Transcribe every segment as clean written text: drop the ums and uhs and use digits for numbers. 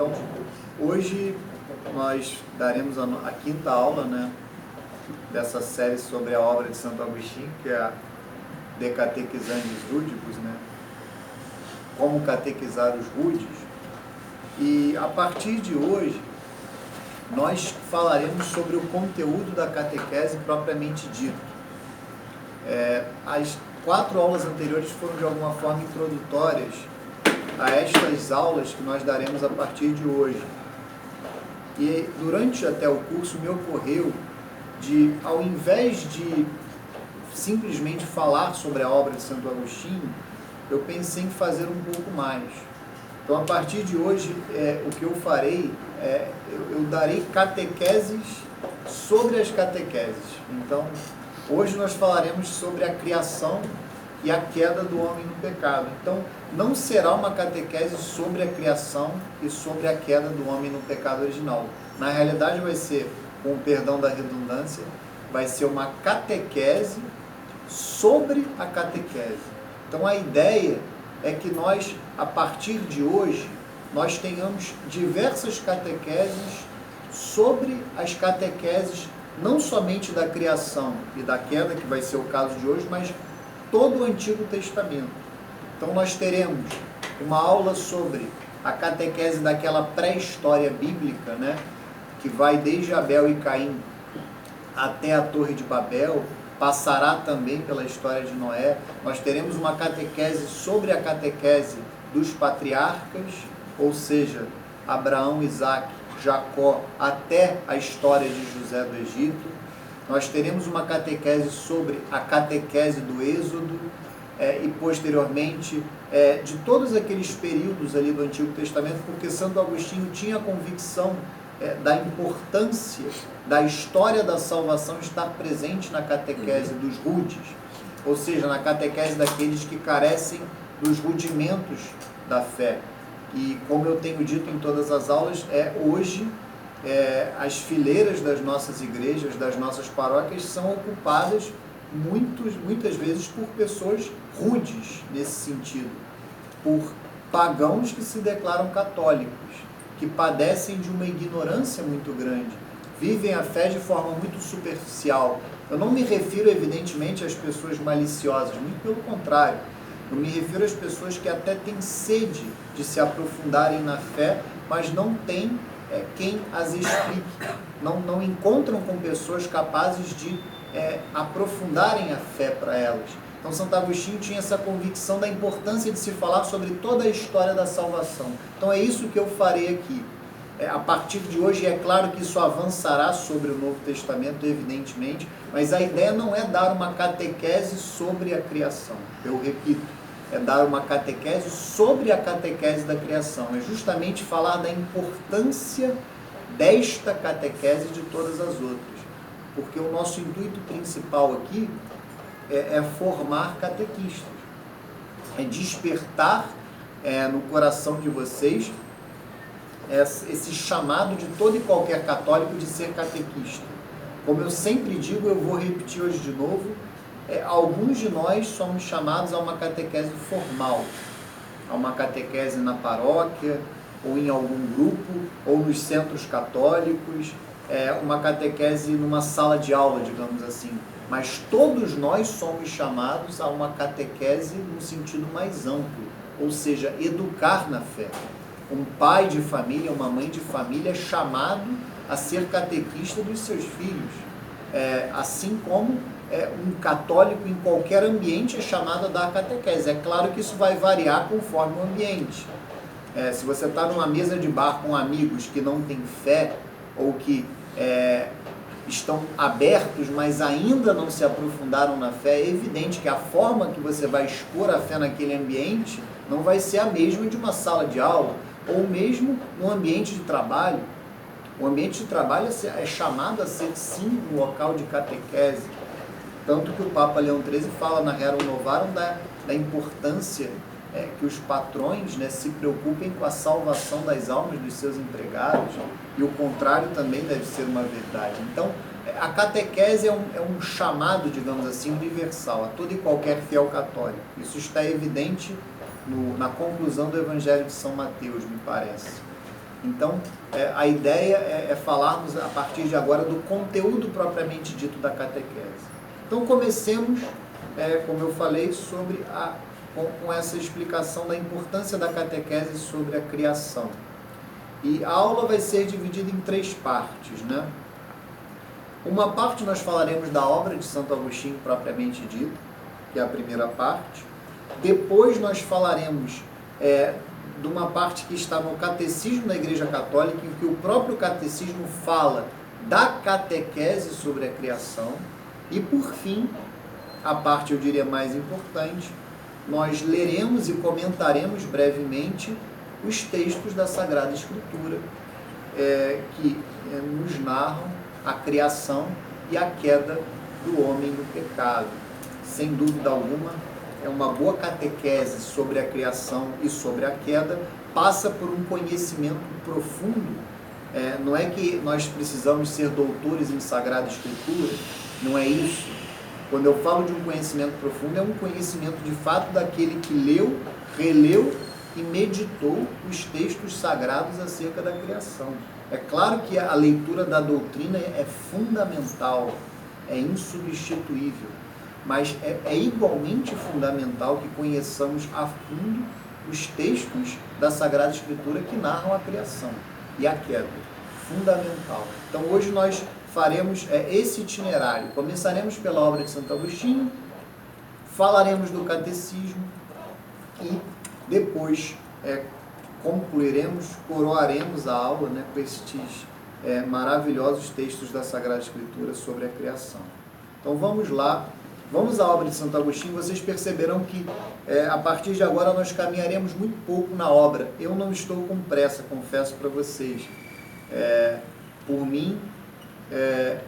Então, hoje nós daremos a quinta aula, né, dessa série sobre a obra de Santo Agostinho, que é a De Catequizandis Rudibus, né? Como catequizar os rudes. E a partir de hoje, nós falaremos sobre o conteúdo da catequese propriamente dito. As 4 aulas anteriores foram de alguma forma introdutórias a estas aulas que nós daremos a partir de hoje. E durante até o curso me ocorreu de, ao invés de simplesmente falar sobre a obra de Santo Agostinho, eu pensei em fazer um pouco mais. Então, a partir de hoje, o que eu farei eu darei catequeses sobre as catequeses. Então, hoje nós falaremos sobre a criação e a queda do homem no pecado. Então, não será uma catequese sobre a criação e sobre a queda do homem no pecado original. Na realidade, vai ser, com o perdão da redundância, vai ser uma catequese sobre a catequese. Então, a ideia é que nós, a partir de hoje, nós tenhamos diversas catequeses sobre as catequeses, não somente da criação e da queda, que vai ser o caso de hoje, mas todo o Antigo Testamento. Então nós teremos uma aula sobre a catequese daquela pré-história bíblica, né, que vai desde Abel e Caim até a Torre de Babel, passará também pela história de Noé. Nós teremos uma catequese sobre a catequese dos patriarcas, ou seja, Abraão, Isaac, Jacó, até a história de José do Egito. Nós teremos uma catequese sobre a catequese do Êxodo e, posteriormente, de todos aqueles períodos ali do Antigo Testamento, porque Santo Agostinho tinha a convicção da importância da história da salvação estar presente na catequese dos rudes, ou seja, na catequese daqueles que carecem dos rudimentos da fé. E, como eu tenho dito em todas as aulas, hoje as fileiras das nossas igrejas, das nossas paróquias, são ocupadas muitas vezes por pessoas rudes nesse sentido, por pagãos que se declaram católicos, que padecem de uma ignorância muito grande, vivem a fé de forma muito superficial. Eu não me refiro, evidentemente, às pessoas maliciosas, muito pelo contrário. Eu me refiro às pessoas que até têm sede de se aprofundarem na fé, mas não têm quem as explique. Não encontram com pessoas capazes de aprofundarem a fé para elas. Então, Santo Agostinho tinha essa convicção da importância de se falar sobre toda a história da salvação. Então, é isso que eu farei aqui. A partir de hoje, é claro que isso avançará sobre o Novo Testamento, evidentemente, mas a ideia não é dar uma catequese sobre a criação. Eu repito, é dar uma catequese sobre a catequese da criação. É justamente falar da importância desta catequese de todas as outras. Porque o nosso intuito principal aqui é formar catequistas. É despertar no coração de vocês esse chamado de todo e qualquer católico de ser catequista. Como eu sempre digo, eu vou repetir hoje de novo, alguns de nós somos chamados a uma catequese formal, a uma catequese na paróquia, ou em algum grupo, ou nos centros católicos, uma catequese numa sala de aula, digamos assim. Mas todos nós somos chamados a uma catequese no sentido mais amplo, ou seja, educar na fé. Um pai de família, uma mãe de família é chamado a ser catequista dos seus filhos, assim como um católico em qualquer ambiente é chamado a dar catequese. É claro que isso vai variar conforme o ambiente. Se você está numa mesa de bar com amigos que não têm fé, ou que estão abertos, mas ainda não se aprofundaram na fé, é evidente que a forma que você vai expor a fé naquele ambiente não vai ser a mesma de uma sala de aula, ou mesmo no ambiente de trabalho. O ambiente de trabalho é chamado a ser, sim, um local de catequese. Tanto que o Papa Leão XIII fala na Rerum Novarum da importância que os patrões, né, se preocupem com a salvação das almas dos seus empregados, e o contrário também deve ser uma verdade. Então, a catequese é um chamado, digamos assim, universal, a todo e qualquer fiel católico. Isso está evidente na conclusão do Evangelho de São Mateus, me parece. Então, a ideia é falarmos a partir de agora do conteúdo propriamente dito da catequese. Então, comecemos, como eu falei, com essa explicação da importância da catequese sobre a criação. E a aula vai ser dividida em 3 partes, né? Uma parte nós falaremos da obra de Santo Agostinho propriamente dita, que é a primeira parte. Depois nós falaremos de uma parte que está no Catecismo da Igreja Católica, em que o próprio Catecismo fala da catequese sobre a criação. E por fim, a parte eu diria mais importante, nós leremos e comentaremos brevemente os textos da Sagrada Escritura, que nos narram a criação e a queda do homem no pecado. Sem dúvida alguma, uma boa catequese sobre a criação e sobre a queda passa por um conhecimento profundo. Não é que nós precisamos ser doutores em Sagrada Escritura, não é isso. Quando eu falo de um conhecimento profundo, é um conhecimento de fato daquele que leu, releu e meditou os textos sagrados acerca da criação. É claro que a leitura da doutrina é fundamental, é insubstituível, mas é igualmente fundamental que conheçamos a fundo os textos da Sagrada Escritura que narram a criação e a queda. Fundamental. Então hoje nós faremos esse itinerário. Começaremos pela obra de Santo Agostinho, falaremos do catecismo e depois concluiremos, coroaremos a aula, né, com estes maravilhosos textos da Sagrada Escritura sobre a criação. Então vamos lá, vamos à obra de Santo Agostinho. Vocês perceberão que a partir de agora nós caminharemos muito pouco na obra. Eu não estou com pressa, confesso para vocês. Por mim,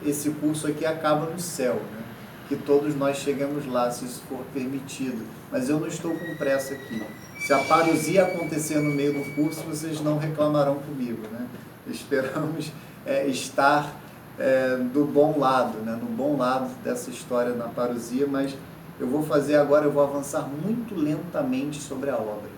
esse curso aqui acaba no céu, né? Que todos nós chegamos lá, se isso for permitido. Mas eu não estou com pressa aqui. Se a parousia acontecer no meio do curso, vocês não reclamarão comigo, né? Esperamos estar do bom lado, né? No bom lado dessa história na parousia, mas eu vou avançar muito lentamente sobre a obra.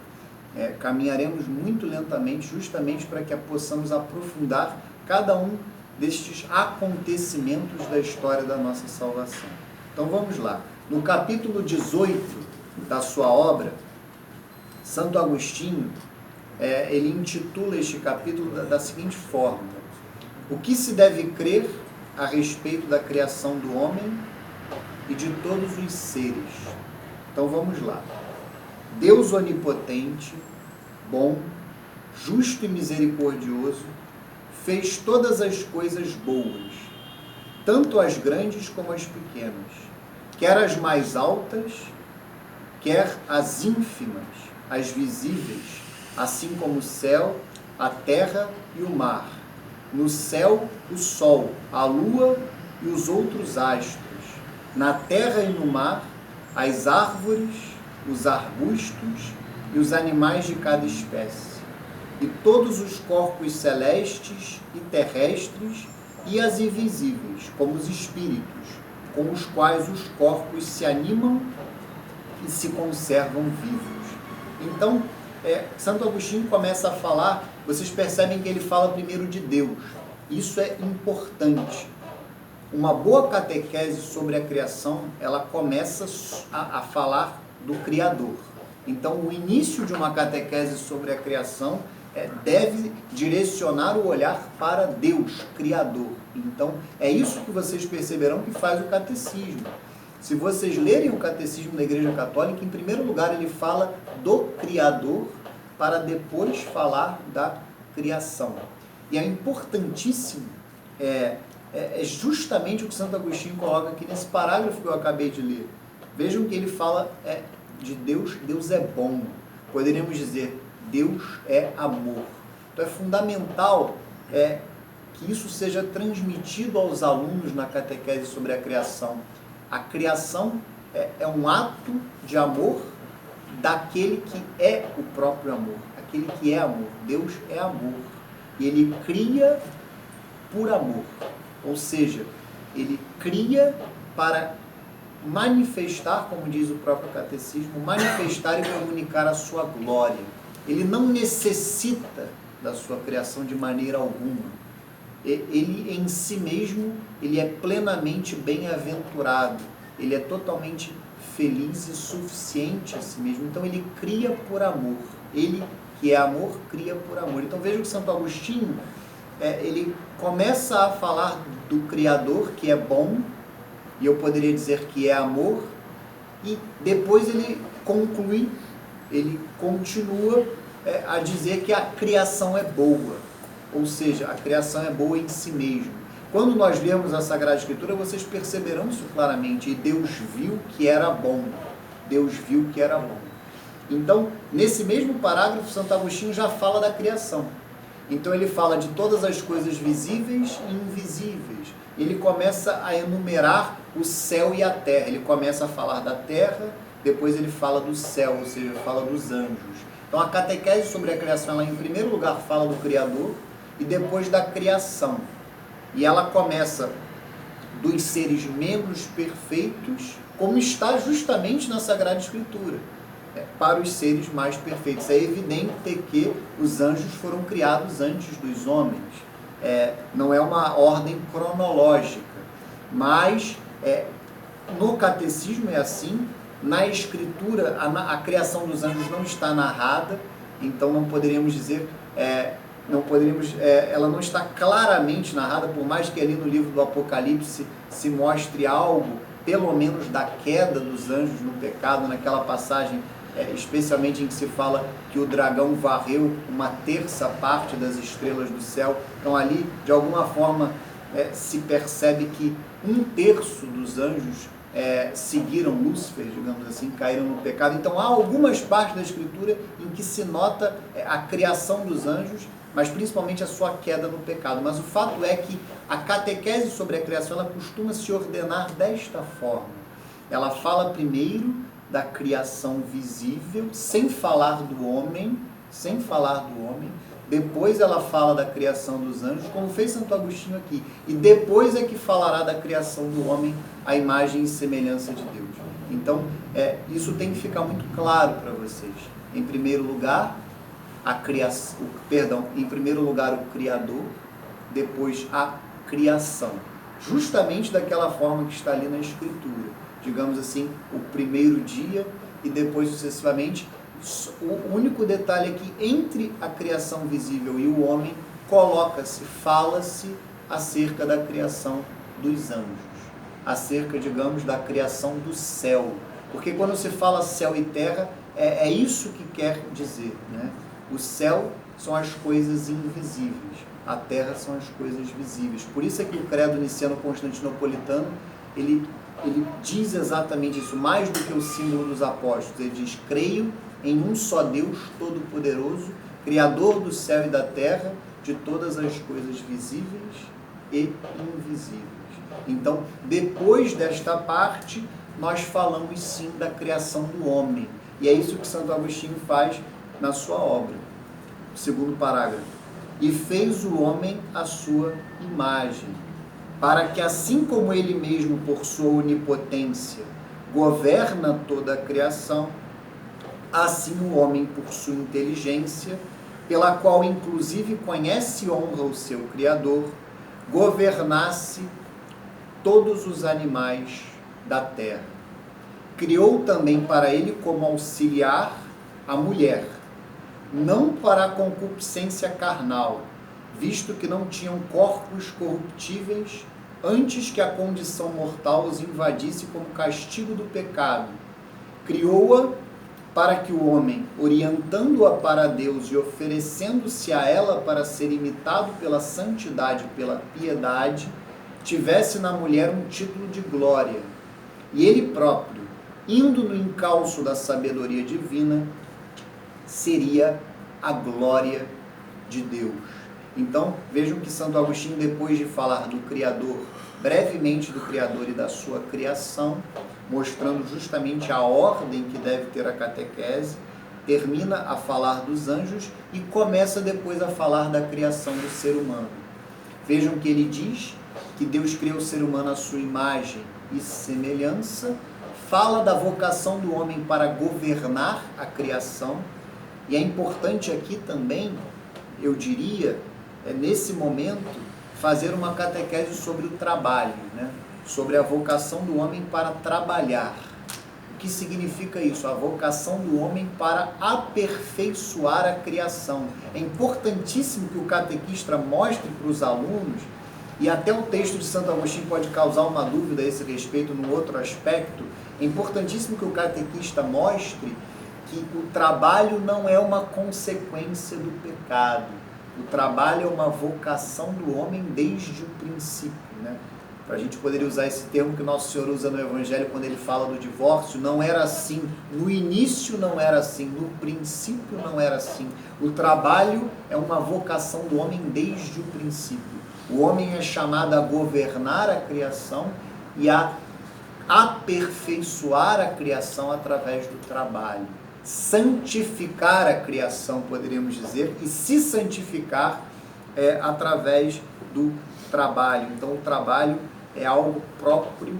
Caminharemos muito lentamente, justamente para que possamos aprofundar cada um destes acontecimentos da história da nossa salvação. Então vamos lá. No capítulo 18 da sua obra, Santo Agostinho, ele intitula este capítulo da seguinte forma: o que se deve crer a respeito da criação do homem e de todos os seres. Então vamos lá. Deus onipotente, bom, justo e misericordioso, fez todas as coisas boas, tanto as grandes como as pequenas, quer as mais altas, quer as ínfimas, as visíveis, assim como o céu, a terra e o mar. No céu, o sol, a lua e os outros astros. Na terra e no mar, as árvores, os arbustos e os animais de cada espécie. E todos os corpos celestes e terrestres e as invisíveis, como os espíritos, com os quais os corpos se animam e se conservam vivos. Então, Santo Agostinho começa a falar, vocês percebem que ele fala primeiro de Deus. Isso é importante. Uma boa catequese sobre a criação, ela começa a falar do Criador. Então, o início de uma catequese sobre a criação deve direcionar o olhar para Deus, Criador. Então, é isso que vocês perceberão que faz o catecismo. Se vocês lerem o catecismo da Igreja Católica, em primeiro lugar ele fala do Criador, para depois falar da criação. E é importantíssimo, justamente o que Santo Agostinho coloca aqui nesse parágrafo que eu acabei de ler. Vejam que ele fala de Deus. Deus é bom. Poderíamos dizer, Deus é amor. Então é fundamental que isso seja transmitido aos alunos na catequese sobre a criação. A criação é um ato de amor daquele que é o próprio amor, aquele que é amor. Deus é amor. E ele cria por amor. Ou seja, ele cria para manifestar, como diz o próprio catecismo, manifestar e comunicar a sua glória. Ele não necessita da sua criação de maneira alguma. Ele em si mesmo, ele é plenamente bem-aventurado, ele é totalmente feliz e suficiente a si mesmo. Então ele cria por amor. Ele, que é amor, cria por amor. Então vejam que Santo Agostinho, ele começa a falar do Criador, que é bom, e eu poderia dizer que é amor, e depois ele conclui, ele continua a dizer que a criação é boa, ou seja, a criação é boa em si mesmo. Quando nós lemos a Sagrada Escritura, vocês perceberão isso claramente, e Deus viu que era bom, Deus viu que era bom. Então, nesse mesmo parágrafo, Santo Agostinho já fala da criação. Então ele fala de todas as coisas visíveis e invisíveis. Ele começa a enumerar o céu e a terra. Ele começa a falar da terra, depois ele fala do céu, ou seja, fala dos anjos. Então a catequese sobre a criação, ela em primeiro lugar fala do Criador e depois da criação. E ela começa dos seres menos perfeitos, como está justamente na Sagrada Escritura, para os seres mais perfeitos. É evidente que os anjos foram criados antes dos homens. Não é uma ordem cronológica, mas no catecismo é assim. Na Escritura, a criação dos anjos não está narrada, então não poderíamos dizer, ela não está claramente narrada, por mais que ali no livro do Apocalipse se mostre algo, pelo menos da queda dos anjos no pecado, naquela passagem, especialmente em que se fala que o dragão varreu uma terça parte das estrelas do céu. Então ali, de alguma forma, se percebe que um terço dos anjos seguiram Lúcifer, digamos assim, caíram no pecado. Então há algumas partes da Escritura em que se nota a criação dos anjos, mas principalmente a sua queda no pecado. Mas o fato é que a catequese sobre a criação, ela costuma se ordenar desta forma. Ela fala primeiro da criação visível, sem falar do homem, depois ela fala da criação dos anjos, como fez Santo Agostinho aqui, e depois é que falará da criação do homem, a imagem e semelhança de Deus. Então, isso tem que ficar muito claro para vocês. Em primeiro lugar, em primeiro lugar o Criador, depois a criação, justamente daquela forma que está ali na Escritura. Digamos assim, o primeiro dia e depois sucessivamente. O único detalhe é que entre a criação visível e o homem fala-se acerca da criação dos anjos, acerca, digamos, da criação do céu. Porque quando se fala céu e terra, é isso que quer dizer, né? O céu são as coisas invisíveis, a terra são as coisas visíveis. Por isso é que o credo niceno-constantinopolitano, ele diz exatamente isso, mais do que o símbolo dos apóstolos. Ele diz: creio em um só Deus Todo-Poderoso, Criador do céu e da terra, de todas as coisas visíveis e invisíveis. Então, depois desta parte, nós falamos sim da criação do homem. E é isso que Santo Agostinho faz na sua obra. Segundo parágrafo. E fez o homem à sua imagem, para que assim como ele mesmo, por sua onipotência, governa toda a criação, assim o homem, por sua inteligência, pela qual inclusive conhece e honra o seu Criador, governasse todos os animais da terra. Criou também para ele como auxiliar a mulher, não para a concupiscência carnal, visto que não tinham corpos corruptíveis, antes que a condição mortal os invadisse como castigo do pecado. Criou-a para que o homem, orientando-a para Deus e oferecendo-se a ela para ser imitado pela santidade e pela piedade, tivesse na mulher um título de glória, e ele próprio, indo no encalço da sabedoria divina, seria a glória de Deus. Então, vejam que Santo Agostinho, depois de falar do Criador, brevemente do Criador e da sua criação, mostrando justamente a ordem que deve ter a catequese, termina a falar dos anjos e começa depois a falar da criação do ser humano. Vejam que ele diz que Deus criou o ser humano à sua imagem e semelhança, fala da vocação do homem para governar a criação, e é importante aqui também eu diria, nesse momento, fazer uma catequese sobre o trabalho, né? Sobre a vocação do homem para trabalhar. O que significa isso? A vocação do homem para aperfeiçoar a criação. É importantíssimo que o catequista mostre para os alunos, e até o texto de Santo Agostinho pode causar uma dúvida a esse respeito num outro aspecto, é importantíssimo que o catequista mostre que o trabalho não é uma consequência do pecado. O trabalho é uma vocação do homem desde o princípio, né? Para a gente poderia usar esse termo que Nosso Senhor usa no Evangelho quando ele fala do divórcio, não era assim, no início não era assim, no princípio não era assim. O trabalho é uma vocação do homem desde o princípio. O homem é chamado a governar a criação e a aperfeiçoar a criação através do trabalho. Santificar a criação, poderíamos dizer, e se santificar através do trabalho. Então, o trabalho é algo próprio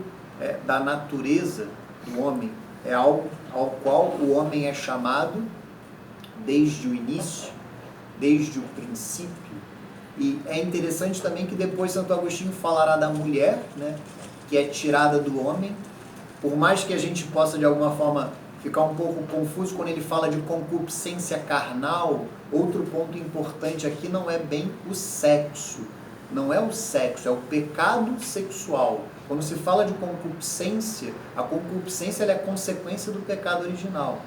da natureza do homem, é algo ao qual o homem é chamado desde o início, desde o princípio. E é interessante também que depois Santo Agostinho falará da mulher, né, que é tirada do homem. Por mais que a gente possa, de alguma forma, ficar um pouco confuso quando ele fala de concupiscência carnal, outro ponto importante aqui não é bem o sexo. Não é o sexo, é o pecado sexual. Quando se fala de concupiscência, a concupiscência ela é consequência do pecado original.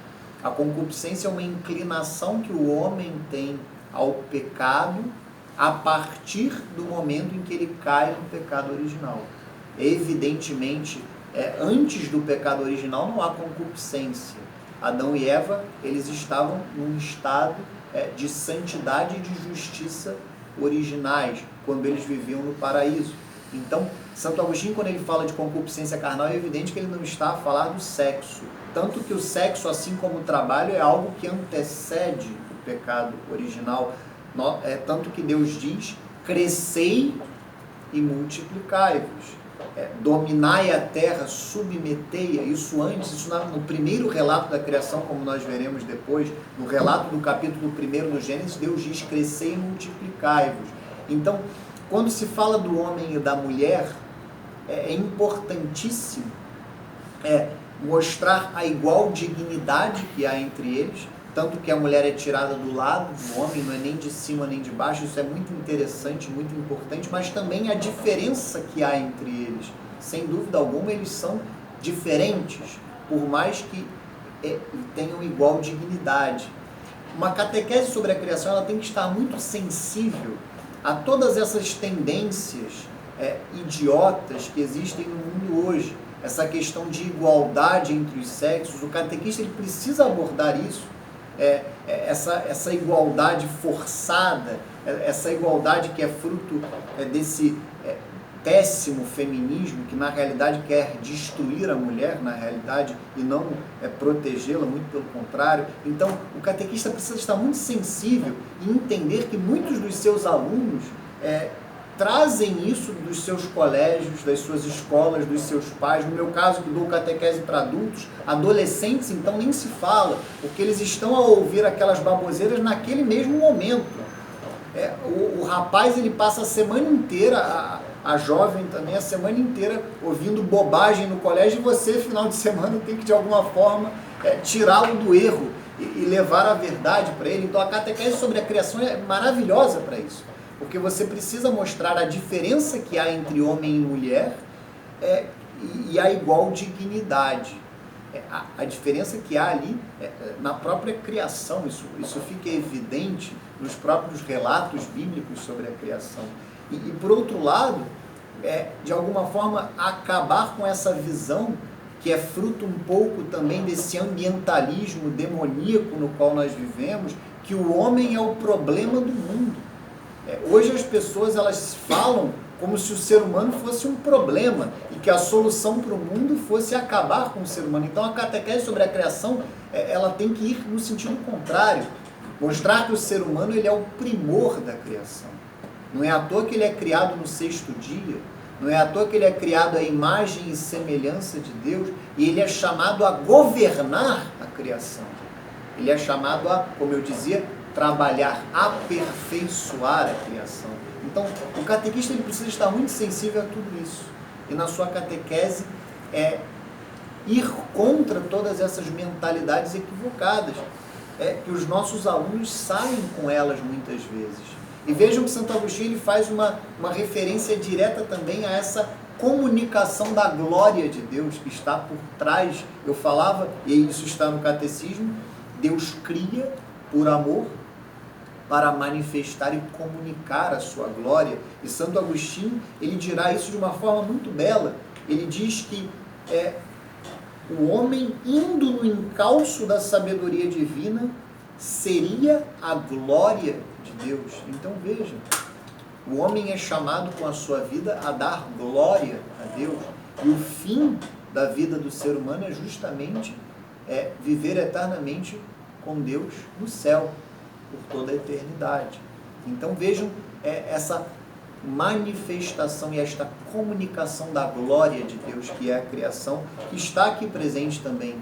A concupiscência é uma inclinação que o homem tem ao pecado a partir do momento em que ele cai no pecado original. Evidentemente, antes do pecado original não há concupiscência. Adão e Eva, eles estavam num estado de santidade e de justiça originais, quando eles viviam no paraíso. Então, Santo Agostinho, quando ele fala de concupiscência carnal, é evidente que ele não está a falar do sexo. Tanto que o sexo, assim como o trabalho, é algo que antecede o pecado original. Tanto que Deus diz, crescei e multiplicai-vos. Dominai a terra, submetei-a. Isso no primeiro relato da criação, como nós veremos depois, no relato do capítulo 1 do Gênesis, Deus diz, crescei e multiplicai-vos. Então, quando se fala do homem e da mulher, é importantíssimo mostrar a igual dignidade que há entre eles, tanto que a mulher é tirada do lado do homem, não é nem de cima nem de baixo, isso é muito interessante, muito importante, mas também a diferença que há entre eles. Sem dúvida alguma, eles são diferentes, por mais que tenham igual dignidade. Uma catequese sobre a criação ela tem que estar muito sensível a todas essas tendências idiotas que existem no mundo hoje. Essa questão de igualdade entre os sexos, o catequista ele precisa abordar isso. Essa igualdade forçada, essa igualdade que é fruto desse péssimo feminismo, que na realidade quer destruir a mulher, na realidade, e não protegê-la, muito pelo contrário. Então, o catequista precisa estar muito sensível e entender que muitos dos seus alunos trazem isso dos seus colégios, das suas escolas, dos seus pais. No meu caso, que dou catequese para adultos, adolescentes, então nem se fala, porque eles estão a ouvir aquelas baboseiras naquele mesmo momento. O rapaz, ele passa a semana inteira, a jovem também, a semana inteira ouvindo bobagem no colégio, e você, final de semana, tem que, de alguma forma, tirá-lo do erro e levar a verdade para ele. Então, a catequese sobre a criação é maravilhosa para isso. Porque você precisa mostrar a diferença que há entre homem e mulher e a igual dignidade. A diferença que há ali na própria criação, isso fica evidente nos próprios relatos bíblicos sobre a criação. E por outro lado, de alguma forma, acabar com essa visão que é fruto um pouco também desse ambientalismo demoníaco no qual nós vivemos, que o homem é o problema do mundo. Hoje as pessoas elas falam como se o ser humano fosse um problema e que a solução para o mundo fosse acabar com o ser humano. Então a catequese sobre a criação ela tem que ir no sentido contrário, mostrar que o ser humano ele é o primor da criação. Não é à toa que ele é criado no 6º dia, não é à toa que ele é criado à imagem e semelhança de Deus, e ele é chamado a governar a criação. Ele é chamado a, como eu dizia, trabalhar, aperfeiçoar a criação. Então, o catequista ele precisa estar muito sensível a tudo isso. E na sua catequese ir contra todas essas mentalidades equivocadas, que os nossos alunos saem com elas muitas vezes. E vejam que Santo Agostinho ele faz uma referência direta também a essa comunicação da glória de Deus que está por trás. Eu falava, e isso está no catecismo, Deus cria por amor para manifestar e comunicar a sua glória. E Santo Agostinho, ele dirá isso de uma forma muito bela. Ele diz que o homem indo no encalço da sabedoria divina seria a glória de Deus. Então veja, o homem é chamado com a sua vida a dar glória a Deus. E o fim da vida do ser humano é justamente viver eternamente com Deus no céu, por toda a eternidade. Então vejam essa manifestação e esta comunicação da glória de Deus, que é a criação, que está aqui presente também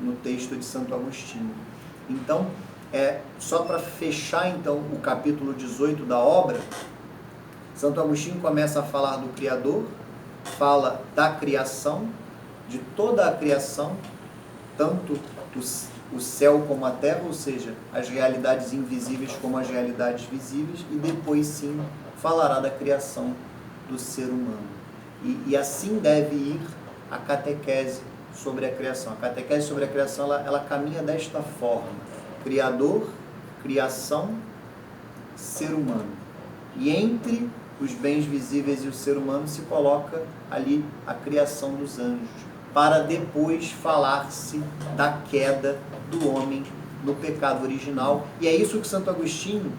no texto de Santo Agostinho. Então, só para fechar então o capítulo 18 da obra, Santo Agostinho começa a falar do Criador, fala da criação, de toda a criação, tanto o céu como a terra, ou seja, as realidades invisíveis como as realidades visíveis, e depois sim falará da criação do ser humano. E assim deve ir a catequese sobre a criação. A catequese sobre a criação, ela caminha desta forma: Criador, criação, ser humano. E entre os bens visíveis e o ser humano se coloca ali a criação dos anjos, para depois falar-se da queda do homem no pecado original. E é isso que Santo Agostinho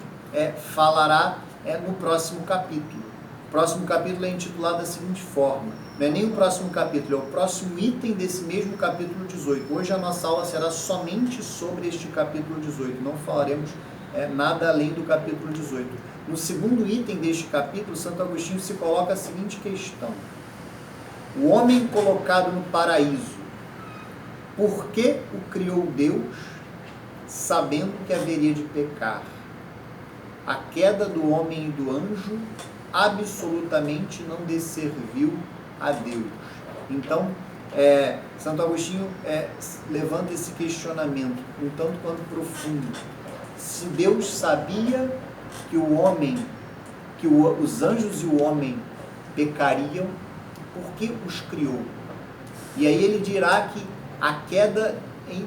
falará no próximo capítulo. O próximo capítulo é intitulado da seguinte forma: não é nem o próximo capítulo, é o próximo item desse mesmo capítulo 18. Hoje a nossa aula será somente sobre este capítulo 18, não falaremos nada além do capítulo 18. No segundo item deste capítulo, Santo Agostinho se coloca a seguinte questão: o homem colocado no paraíso, por que o criou Deus, sabendo que haveria de pecar? A queda do homem e do anjo absolutamente não desserviu a Deus. Então, Santo Agostinho levanta esse questionamento um tanto quanto profundo. Se Deus sabia que os anjos e o homem pecariam, por que os criou? E aí ele dirá que a queda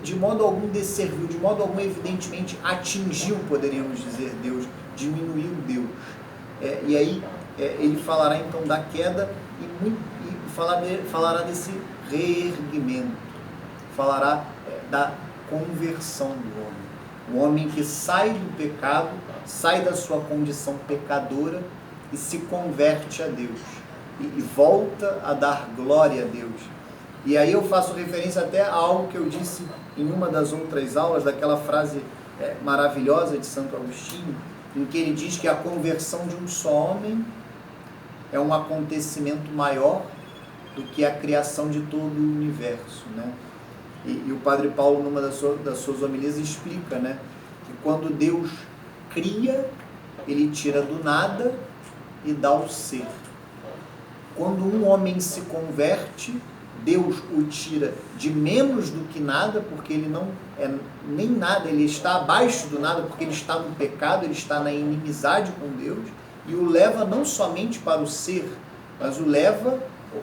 de modo algum desserviu, de modo algum evidentemente atingiu, poderíamos dizer, Deus, diminuiu Deus. E aí ele falará então da queda e falará desse reerguimento, falará da conversão do homem. O homem que sai do pecado, sai da sua condição pecadora e se converte a Deus. E volta a dar glória a Deus. E aí eu faço referência até a algo que eu disse em uma das outras aulas, daquela frase maravilhosa de Santo Agostinho, em que ele diz que a conversão de um só homem é um acontecimento maior do que a criação de todo o universo, né? E o Padre Paulo, numa das suas homilias, explica, né, que quando Deus cria, ele tira do nada e dá o ser. Quando um homem se converte, Deus o tira de menos do que nada, porque ele não é nem nada, ele está abaixo do nada, porque ele está no pecado, ele está na inimizade com Deus, e o leva não somente para o ser, mas o leva,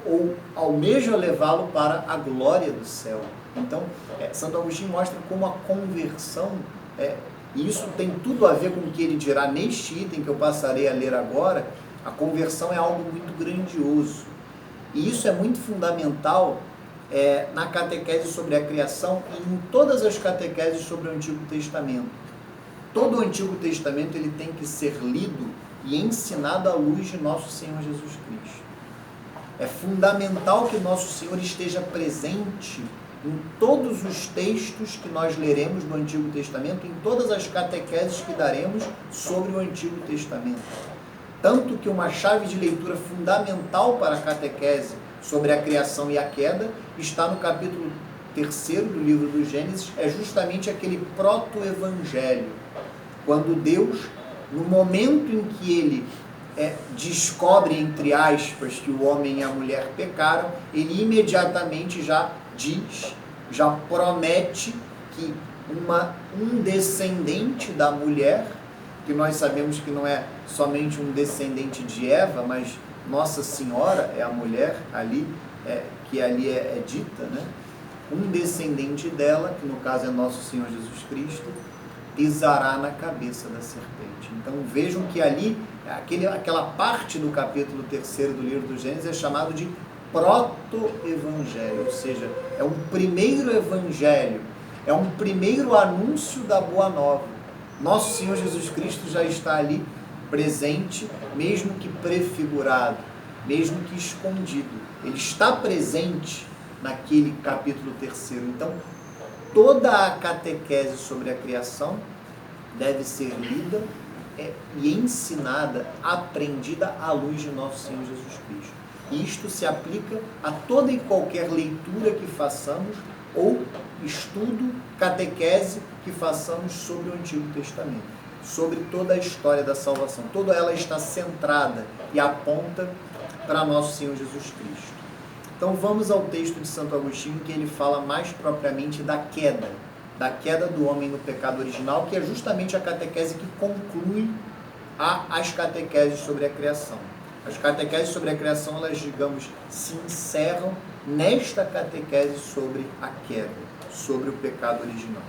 ou almeja levá-lo para a glória do céu. Então, Santo Agostinho mostra como a conversão, e isso tem tudo a ver com o que ele dirá neste item que eu passarei a ler agora. A conversão é algo muito grandioso. E isso é muito fundamental na catequese sobre a criação e em todas as catequeses sobre o Antigo Testamento. Todo o Antigo Testamento ele tem que ser lido e ensinado à luz de nosso Senhor Jesus Cristo. É fundamental que nosso Senhor esteja presente em todos os textos que nós leremos do Antigo Testamento, em todas as catequeses que daremos sobre o Antigo Testamento. Tanto que uma chave de leitura fundamental para a catequese sobre a criação e a queda está no capítulo 3º do livro do Gênesis, é justamente aquele proto-evangelho, Quando Deus, no momento em que ele descobre, entre aspas, que o homem e a mulher pecaram, ele imediatamente já diz, já promete que um descendente da mulher, que nós sabemos que não é somente um descendente de Eva, mas Nossa Senhora é a mulher ali, que ali é dita, né? Um descendente dela, que no caso é Nosso Senhor Jesus Cristo, pisará na cabeça da serpente. Então vejam que ali, aquela parte do capítulo 3º do livro do Gênesis é chamado de proto-evangelho, ou seja, é um primeiro evangelho, é um primeiro anúncio da Boa Nova. Nosso Senhor Jesus Cristo já está ali presente, mesmo que prefigurado, mesmo que escondido. Ele está presente naquele capítulo 3º. Então, toda a catequese sobre a criação deve ser lida e ensinada, aprendida à luz de Nosso Senhor Jesus Cristo. E isto se aplica a toda e qualquer leitura que façamos ou estudo, catequese que façamos sobre o Antigo Testamento, sobre toda a história da salvação. Toda ela está centrada e aponta para Nosso Senhor Jesus Cristo. Então vamos ao texto de Santo Agostinho, que ele fala mais propriamente da queda do homem no pecado original, que é justamente a catequese que conclui as catequeses sobre a criação. As catequeses sobre a criação, elas, digamos, se encerram nesta catequese sobre a queda, sobre o pecado original.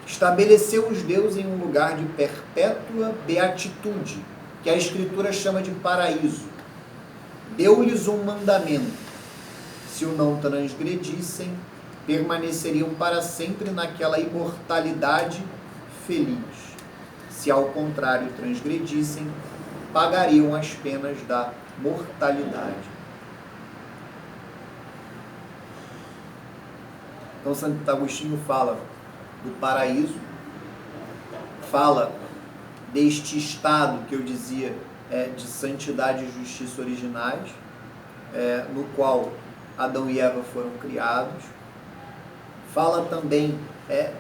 Estabeleceu-os Deus em um lugar de perpétua beatitude, que a Escritura chama de paraíso. Deu-lhes um mandamento: se o não transgredissem, permaneceriam para sempre naquela imortalidade feliz. Se ao contrário transgredissem, pagariam as penas da mortalidade. Então Santo Agostinho fala do paraíso, fala deste estado que eu dizia de santidade e justiça originais, no qual Adão e Eva foram criados. Fala também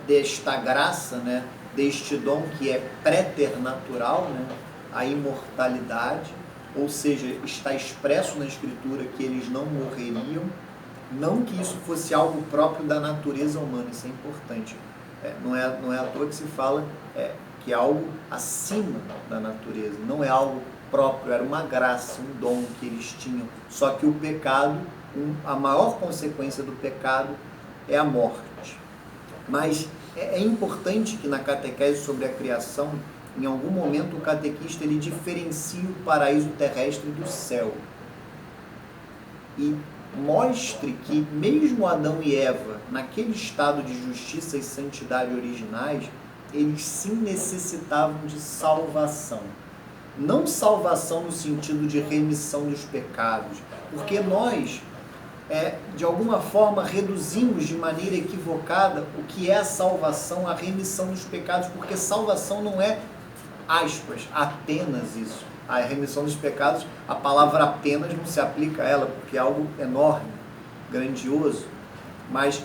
desta graça, né, deste dom que é préternatural, né, a imortalidade, ou seja, está expresso na Escritura que eles não morreriam, não que isso fosse algo próprio da natureza humana, isso é importante. Não é à toa que se fala que é algo acima da natureza, não é algo próprio, era uma graça, um dom que eles tinham. Só que o pecado, a maior consequência do pecado é a morte. Mas é importante que na catequese sobre a criação, em algum momento o catequista ele diferencie o paraíso terrestre do céu. E mostre que mesmo Adão e Eva, naquele estado de justiça e santidade originais, eles sim necessitavam de salvação. Não salvação no sentido de remissão dos pecados, porque nós, de alguma forma, reduzimos de maneira equivocada o que é a salvação, a remissão dos pecados, porque salvação não é, aspas, apenas isso. A remissão dos pecados, a palavra apenas não se aplica a ela, porque é algo enorme, grandioso, mas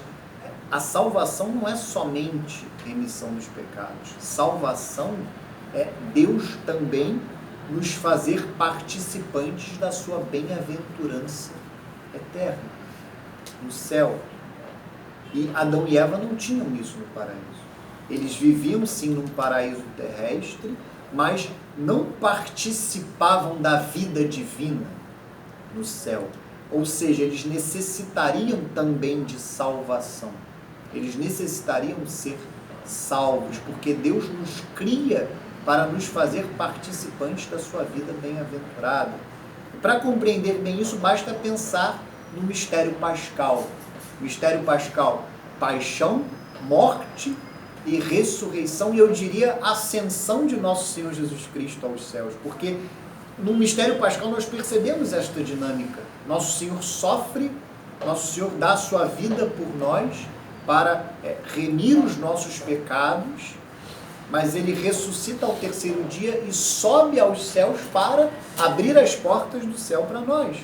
a salvação não é somente remissão dos pecados. Salvação é Deus também nos fazer participantes da sua bem-aventurança eterna, no céu. E Adão e Eva não tinham isso no paraíso. Eles viviam sim num paraíso terrestre, mas não participavam da vida divina no céu. Ou seja, eles necessitariam também de salvação. Eles necessitariam ser salvos, porque Deus nos cria para nos fazer participantes da sua vida bem-aventurada. Para compreender bem isso, basta pensar no mistério pascal. Mistério pascal, paixão, morte e ressurreição, e eu diria ascensão de Nosso Senhor Jesus Cristo aos céus, porque no mistério pascal nós percebemos esta dinâmica. Nosso Senhor sofre, Nosso Senhor dá a sua vida por nós para remir os nossos pecados, mas Ele ressuscita ao terceiro dia e sobe aos céus para abrir as portas do céu para nós,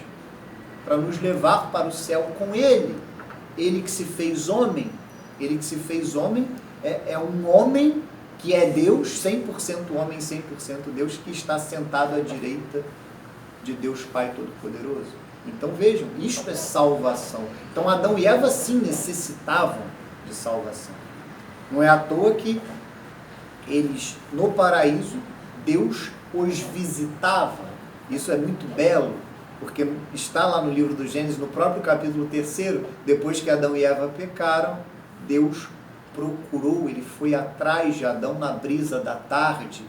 para nos levar para o céu com Ele. Ele que se fez homem, Ele que se fez homem, é um homem que é Deus, 100% homem, 100% Deus, que está sentado à direita de Deus Pai Todo-Poderoso. Então vejam, isto é salvação. Então Adão e Eva sim necessitavam de salvação. Não é à toa que eles, no paraíso, Deus os visitava. Isso é muito belo, porque está lá no livro do Gênesis, no próprio capítulo 3, depois que Adão e Eva pecaram, Deus procurou, ele foi atrás de Adão na brisa da tarde,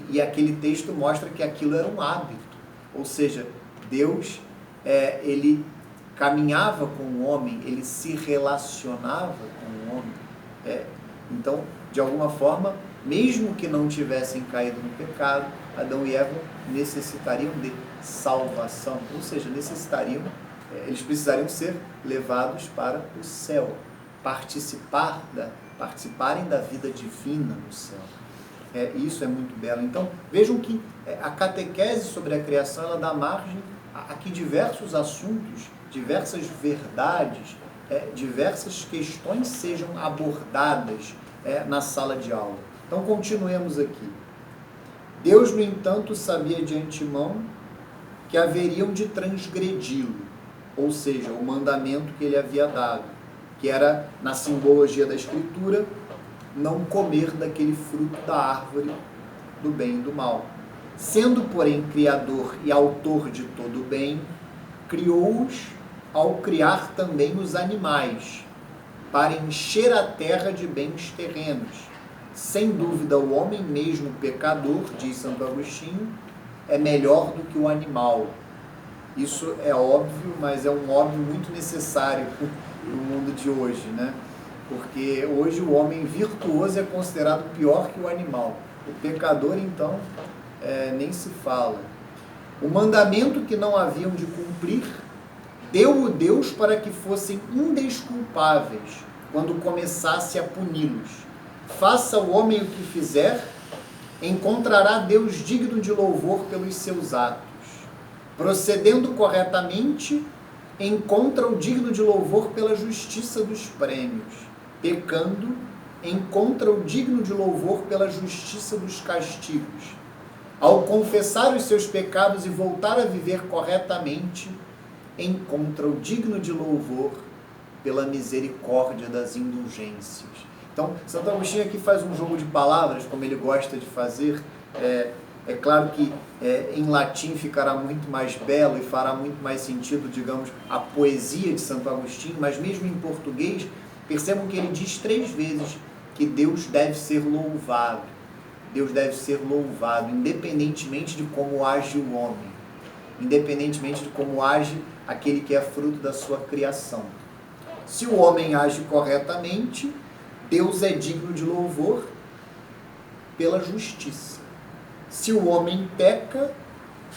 e aquele texto mostra que aquilo era um hábito, ou seja, Deus, ele caminhava com o homem, ele se relacionava com o homem. Então, de alguma forma, mesmo que não tivessem caído no pecado, Adão e Eva necessitariam de salvação, ou seja, eles precisariam ser levados para o céu, participarem da vida divina no céu. Isso é muito belo. Então, vejam que a catequese sobre a criação, ela dá margem a que diversos assuntos, diversas verdades, diversas questões sejam abordadas na sala de aula. Então, continuemos aqui. Deus, no entanto, sabia de antemão que haveriam de transgredi-lo, ou seja, o mandamento que ele havia dado, que era, na simbologia da Escritura, não comer daquele fruto da árvore do bem e do mal. Sendo, porém, Criador e Autor de todo o bem, criou-os ao criar também os animais, para encher a terra de bens terrenos. Sem dúvida, o homem mesmo pecador, diz Santo Agostinho, é melhor do que o animal. Isso é óbvio, mas é um óbvio muito necessário no mundo de hoje, né? Porque hoje o homem virtuoso é considerado pior que o animal. O pecador, então, nem se fala. O mandamento que não haviam de cumprir, deu-o Deus para que fossem indesculpáveis quando começasse a puni-los. Faça o homem o que fizer, encontrará Deus digno de louvor pelos seus atos. Procedendo corretamente, encontra o digno de louvor pela justiça dos prêmios. Pecando, encontra o digno de louvor pela justiça dos castigos. Ao confessar os seus pecados e voltar a viver corretamente, encontra o digno de louvor pela misericórdia das indulgências. Então, Santo Agostinho aqui faz um jogo de palavras, como ele gosta de fazer. É claro que em latim ficará muito mais belo e fará muito mais sentido, digamos, a poesia de Santo Agostinho, mas mesmo em português, percebam que ele diz 3 vezes que Deus deve ser louvado. Deus deve ser louvado, independentemente de como age o homem, independentemente de como age aquele que é fruto da sua criação. Se o homem age corretamente, Deus é digno de louvor pela justiça. Se o homem peca,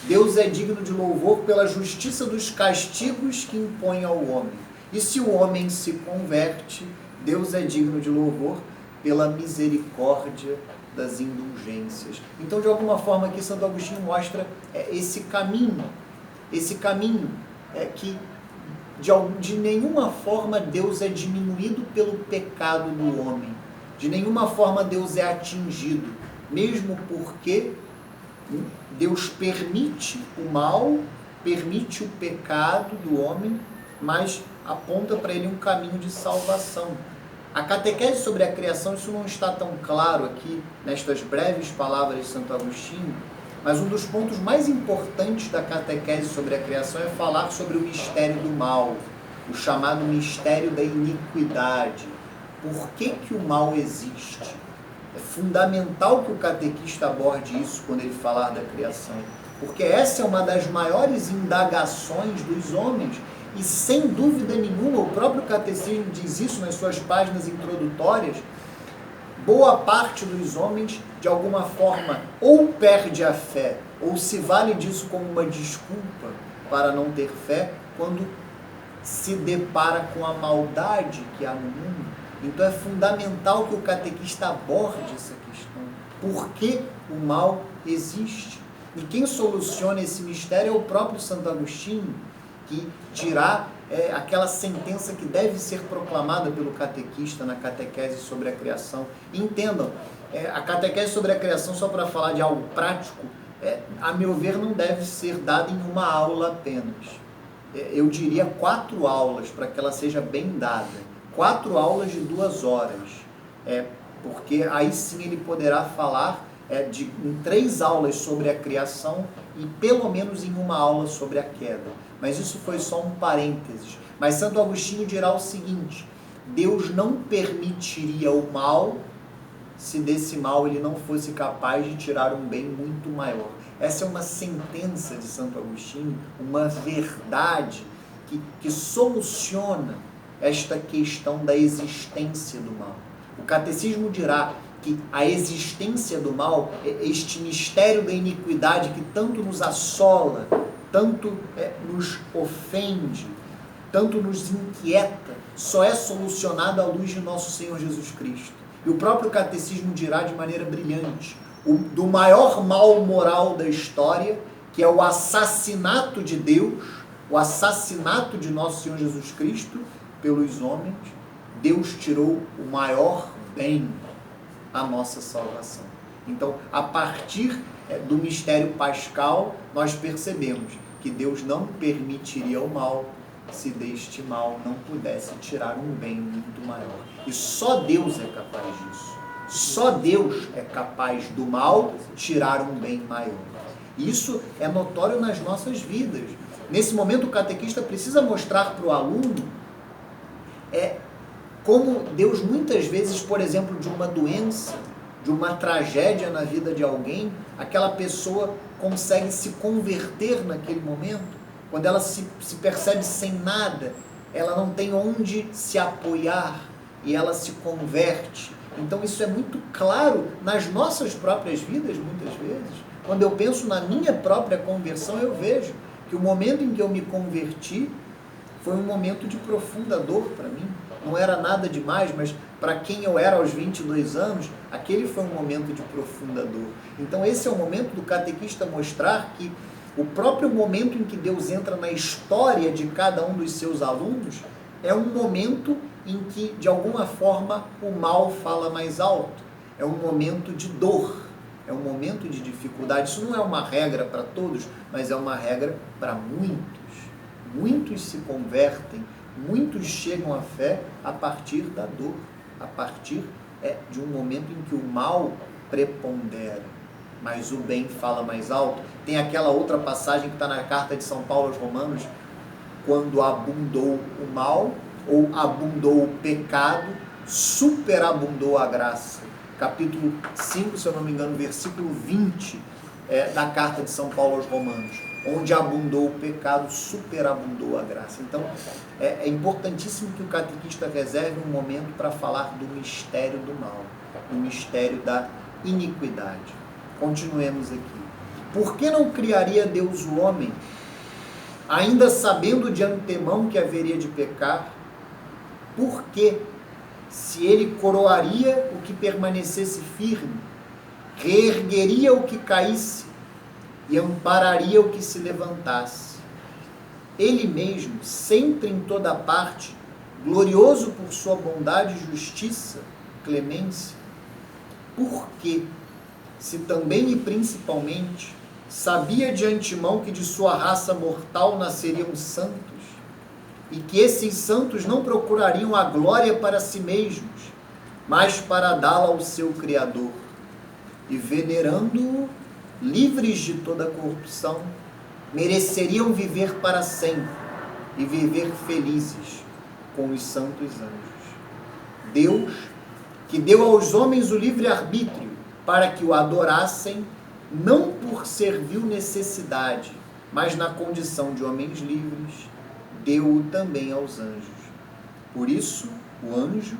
Deus é digno de louvor pela justiça dos castigos que impõe ao homem. E se o homem se converte, Deus é digno de louvor pela misericórdia das indulgências. Então, de alguma forma, aqui Santo Agostinho mostra esse caminho que de nenhuma forma Deus é diminuído pelo pecado do homem. De nenhuma forma Deus é atingido, mesmo porque Deus permite o mal, permite o pecado do homem, mas aponta para ele um caminho de salvação. A catequese sobre a criação, isso não está tão claro aqui nestas breves palavras de Santo Agostinho, mas um dos pontos mais importantes da catequese sobre a criação é falar sobre o mistério do mal, o chamado mistério da iniquidade. Por que o mal existe? É fundamental que o catequista aborde isso quando ele falar da criação, porque essa é uma das maiores indagações dos homens, e sem dúvida nenhuma, o próprio catecismo diz isso nas suas páginas introdutórias. Boa parte dos homens, de alguma forma, ou perde a fé, ou se vale disso como uma desculpa para não ter fé, quando se depara com a maldade que há no mundo. Então é fundamental que o catequista aborde essa questão. Por que o mal existe? E quem soluciona esse mistério é o próprio Santo Agostinho, que dirá aquela sentença que deve ser proclamada pelo catequista na catequese sobre a criação. Entendam, a catequese sobre a criação, só para falar de algo prático, a meu ver, não deve ser dada em uma aula apenas. Eu diria 4 aulas, para que ela seja bem dada. 4 aulas de 2 horas. Porque aí sim ele poderá falar em 3 aulas sobre a criação e pelo menos em uma aula sobre a queda. Mas isso foi só um parênteses. Mas Santo Agostinho dirá o seguinte: Deus não permitiria o mal se desse mal ele não fosse capaz de tirar um bem muito maior. Essa é uma sentença de Santo Agostinho, uma verdade que soluciona esta questão da existência do mal. O catecismo dirá que a existência do mal, este mistério da iniquidade que tanto nos assola, tanto nos ofende, tanto nos inquieta, só é solucionado à luz de nosso Senhor Jesus Cristo. E o próprio catecismo dirá de maneira brilhante, do maior mal moral da história, que é o assassinato de Deus, o assassinato de nosso Senhor Jesus Cristo pelos homens, Deus tirou o maior bem, a nossa salvação. Então, a partir do mistério pascal, nós percebemos que Deus não permitiria o mal se deste mal não pudesse tirar um bem muito maior. E só Deus é capaz disso. Só Deus é capaz do mal tirar um bem maior. Isso é notório nas nossas vidas. Nesse momento, o catequista precisa mostrar para o aluno como Deus muitas vezes, por exemplo, de uma doença, de uma tragédia na vida de alguém, aquela pessoa consegue se converter naquele momento. Quando ela se percebe sem nada, ela não tem onde se apoiar e ela se converte. Então isso é muito claro nas nossas próprias vidas, muitas vezes. Quando eu penso na minha própria conversão, eu vejo que o momento em que eu me converti foi um momento de profunda dor para mim. Não era nada demais, mas para quem eu era aos 22 anos, aquele foi um momento de profunda dor. Então esse é o momento do catequista mostrar que o próprio momento em que Deus entra na história de cada um dos seus alunos é um momento em que, de alguma forma, o mal fala mais alto. É um momento de dor, é um momento de dificuldade. Isso não é uma regra para todos, mas é uma regra para muitos. Muitos se convertem, muitos chegam à fé a partir da dor, a partir de um momento em que o mal prepondera, mas o bem fala mais alto. Tem aquela outra passagem que está na carta de São Paulo aos Romanos, quando abundou o mal, ou abundou o pecado, superabundou a graça. Capítulo 5, se eu não me engano, versículo 20 da carta de São Paulo aos Romanos. Onde abundou o pecado, superabundou a graça. Então, é importantíssimo que o catequista reserve um momento para falar do mistério do mal, do mistério da iniquidade. Continuemos aqui. Por que não criaria Deus o homem, ainda sabendo de antemão que haveria de pecar? Por que, se ele coroaria o que permanecesse firme, reergueria o que caísse e ampararia o que se levantasse? Ele mesmo, sempre em toda parte, glorioso por sua bondade, justiça, clemência, por que, se também e principalmente sabia de antemão que de sua raça mortal nasceriam santos, e que esses santos não procurariam a glória para si mesmos, mas para dá-la ao seu Criador, e venerando-o, livres de toda corrupção, mereceriam viver para sempre e viver felizes com os santos anjos. Deus, que deu aos homens o livre-arbítrio para que o adorassem, não por servil necessidade, mas na condição de homens livres, deu-o também aos anjos. Por isso, o anjo,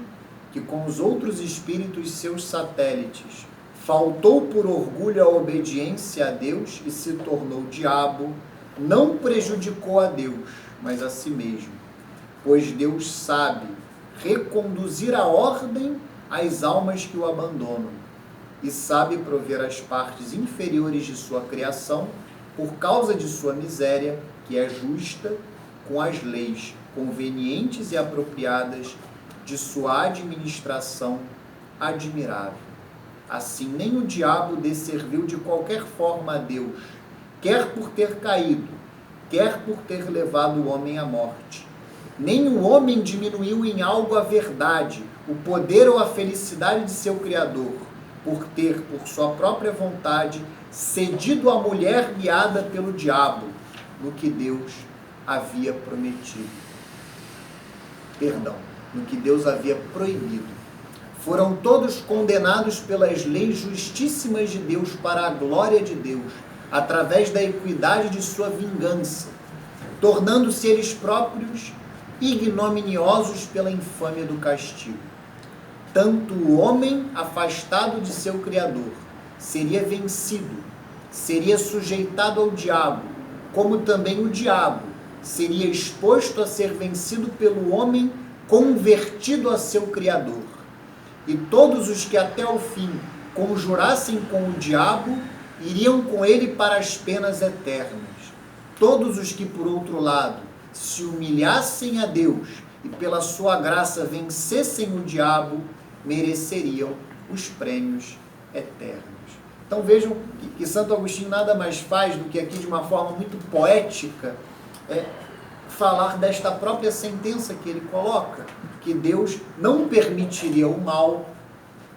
que com os outros espíritos seus satélites faltou por orgulho à obediência a Deus e se tornou diabo, não prejudicou a Deus, mas a si mesmo, pois Deus sabe reconduzir a ordem às almas que o abandonam e sabe prover as partes inferiores de sua criação por causa de sua miséria, que é justa, com as leis convenientes e apropriadas de sua administração admirável. Assim, nem o diabo desserviu de qualquer forma a Deus, quer por ter caído, quer por ter levado o homem à morte. Nem o homem diminuiu em algo a verdade, o poder ou a felicidade de seu Criador, por ter, por sua própria vontade, cedido à mulher guiada pelo diabo, no que Deus havia prometido. No que Deus havia proibido. Foram todos condenados pelas leis justíssimas de Deus para a glória de Deus, através da equidade de sua vingança, tornando-se eles próprios ignominiosos pela infâmia do castigo. Tanto o homem, afastado de seu Criador, seria vencido, seria sujeitado ao diabo, como também o diabo seria exposto a ser vencido pelo homem convertido a seu Criador. E todos os que até o fim conjurassem com o diabo, iriam com ele para as penas eternas. Todos os que, por outro lado, se humilhassem a Deus e pela sua graça vencessem o diabo, mereceriam os prêmios eternos. Então vejam que Santo Agostinho nada mais faz do que aqui, de uma forma muito poética, falar desta própria sentença que ele coloca, que Deus não permitiria o mal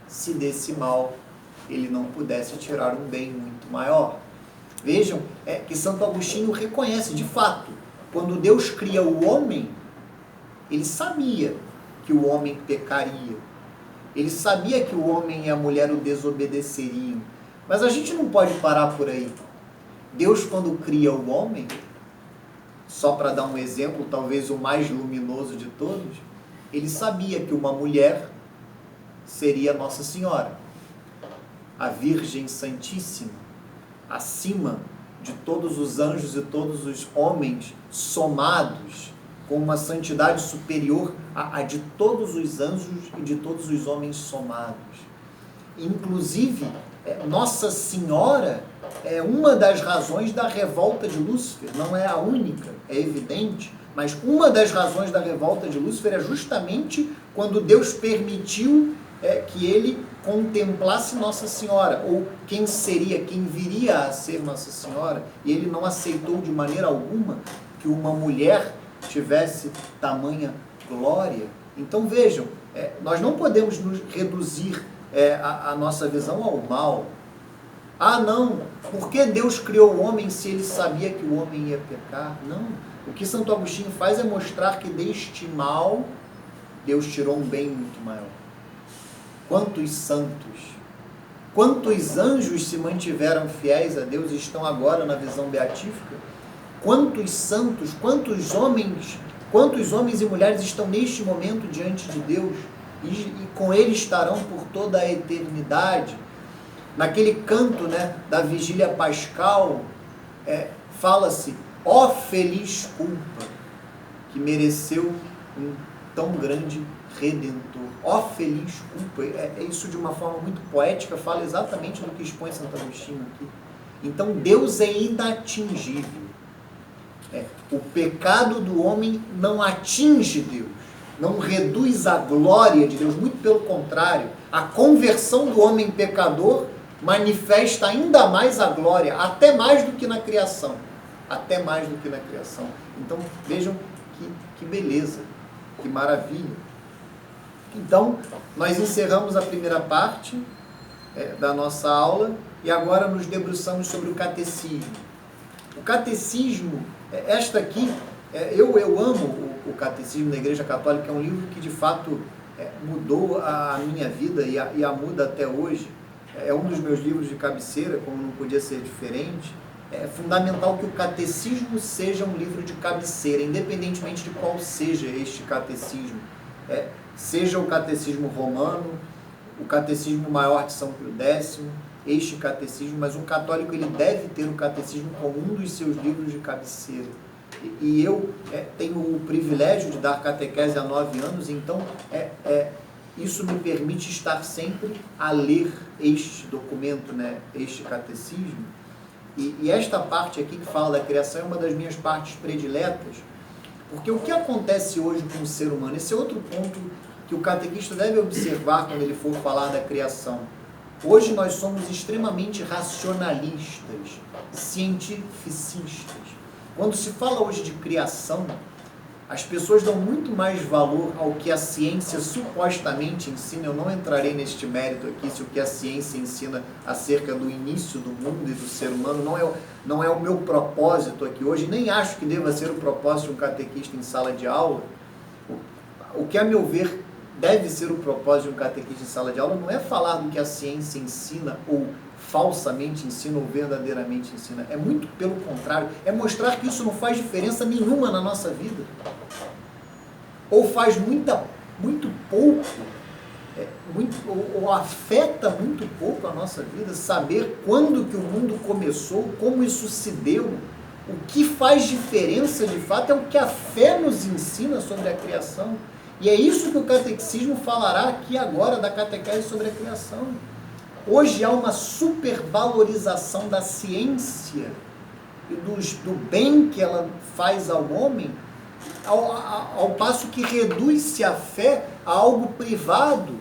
se desse mal ele não pudesse tirar um bem muito maior. Vejam que Santo Agostinho reconhece, de fato, quando Deus cria o homem, ele sabia que o homem pecaria, ele sabia que o homem e a mulher o desobedeceriam, mas a gente não pode parar por aí. Deus, quando cria o homem, só para dar um exemplo, talvez o mais luminoso de todos, ele sabia que uma mulher seria Nossa Senhora, a Virgem Santíssima, acima de todos os anjos e todos os homens somados, com uma santidade superior à de todos os anjos e de todos os homens somados. Inclusive, Nossa Senhora é uma das razões da revolta de Lúcifer, não é a única, é evidente, mas uma das razões da revolta de Lúcifer é justamente quando Deus permitiu que ele contemplasse Nossa Senhora, ou quem viria a ser Nossa Senhora, e ele não aceitou de maneira alguma que uma mulher tivesse tamanha glória. Então vejam, nós não podemos nos reduzir a nossa visão ao mal. Ah, não, por que Deus criou o homem se ele sabia que o homem ia pecar? Não, o que Santo Agostinho faz é mostrar que deste mal Deus tirou um bem muito maior. Quantos santos, quantos anjos se mantiveram fiéis a Deus e estão agora na visão beatífica? Quantos santos, quantos homens e mulheres estão neste momento diante de Deus e com Ele estarão por toda a eternidade? Naquele canto, da vigília pascal, fala-se, ó feliz culpa, que mereceu um tão grande Redentor. Ó feliz culpa. Isso de uma forma muito poética fala exatamente do que expõe Santo Agostinho aqui. Então Deus é inatingível. O pecado do homem não atinge Deus, não reduz a glória de Deus, muito pelo contrário, a conversão do homem pecador manifesta ainda mais a glória, até mais do que na criação. Até mais do que na criação. Então, vejam que beleza, que maravilha. Então, nós encerramos a primeira parte da nossa aula e agora nos debruçamos sobre o catecismo. O catecismo, esta aqui, eu amo o Catecismo da Igreja Católica, é um livro que de fato mudou a minha vida e a muda até hoje. É um dos meus livros de cabeceira, como não podia ser diferente. É fundamental que o catecismo seja um livro de cabeceira, independentemente de qual seja este catecismo. Seja o catecismo romano, o catecismo maior de São Pio X, este catecismo, mas um católico ele deve ter o catecismo como um dos seus livros de cabeceira. E eu tenho o privilégio de dar catequese há 9 anos, então isso me permite estar sempre a ler este documento, este catecismo. E esta parte aqui que fala da criação é uma das minhas partes prediletas, Porque o que acontece hoje com o ser humano, esse é outro ponto que o catequista deve observar quando ele for falar da criação. Hoje nós somos extremamente racionalistas, cientificistas. Quando se fala hoje de criação, as pessoas dão muito mais valor ao que a ciência supostamente ensina. Eu não entrarei neste mérito aqui, se o que a ciência ensina acerca do início do mundo e do ser humano não é o meu propósito aqui hoje, nem acho que deva ser o propósito de um catequista em sala de aula. O que, a meu ver, deve ser o propósito de um catequista em sala de aula não é falar do que a ciência ensina ou falsamente ensina ou verdadeiramente ensina. É muito pelo contrário, é mostrar que isso não faz diferença nenhuma na nossa vida. Ou faz muito pouco, ou afeta muito pouco a nossa vida, saber quando que o mundo começou, como isso se deu. O que faz diferença de fato é o que a fé nos ensina sobre a criação. E é isso que o catecismo falará aqui agora da catequese sobre a criação. Hoje há uma supervalorização da ciência e do bem que ela faz ao homem, ao passo que reduz-se a fé a algo privado,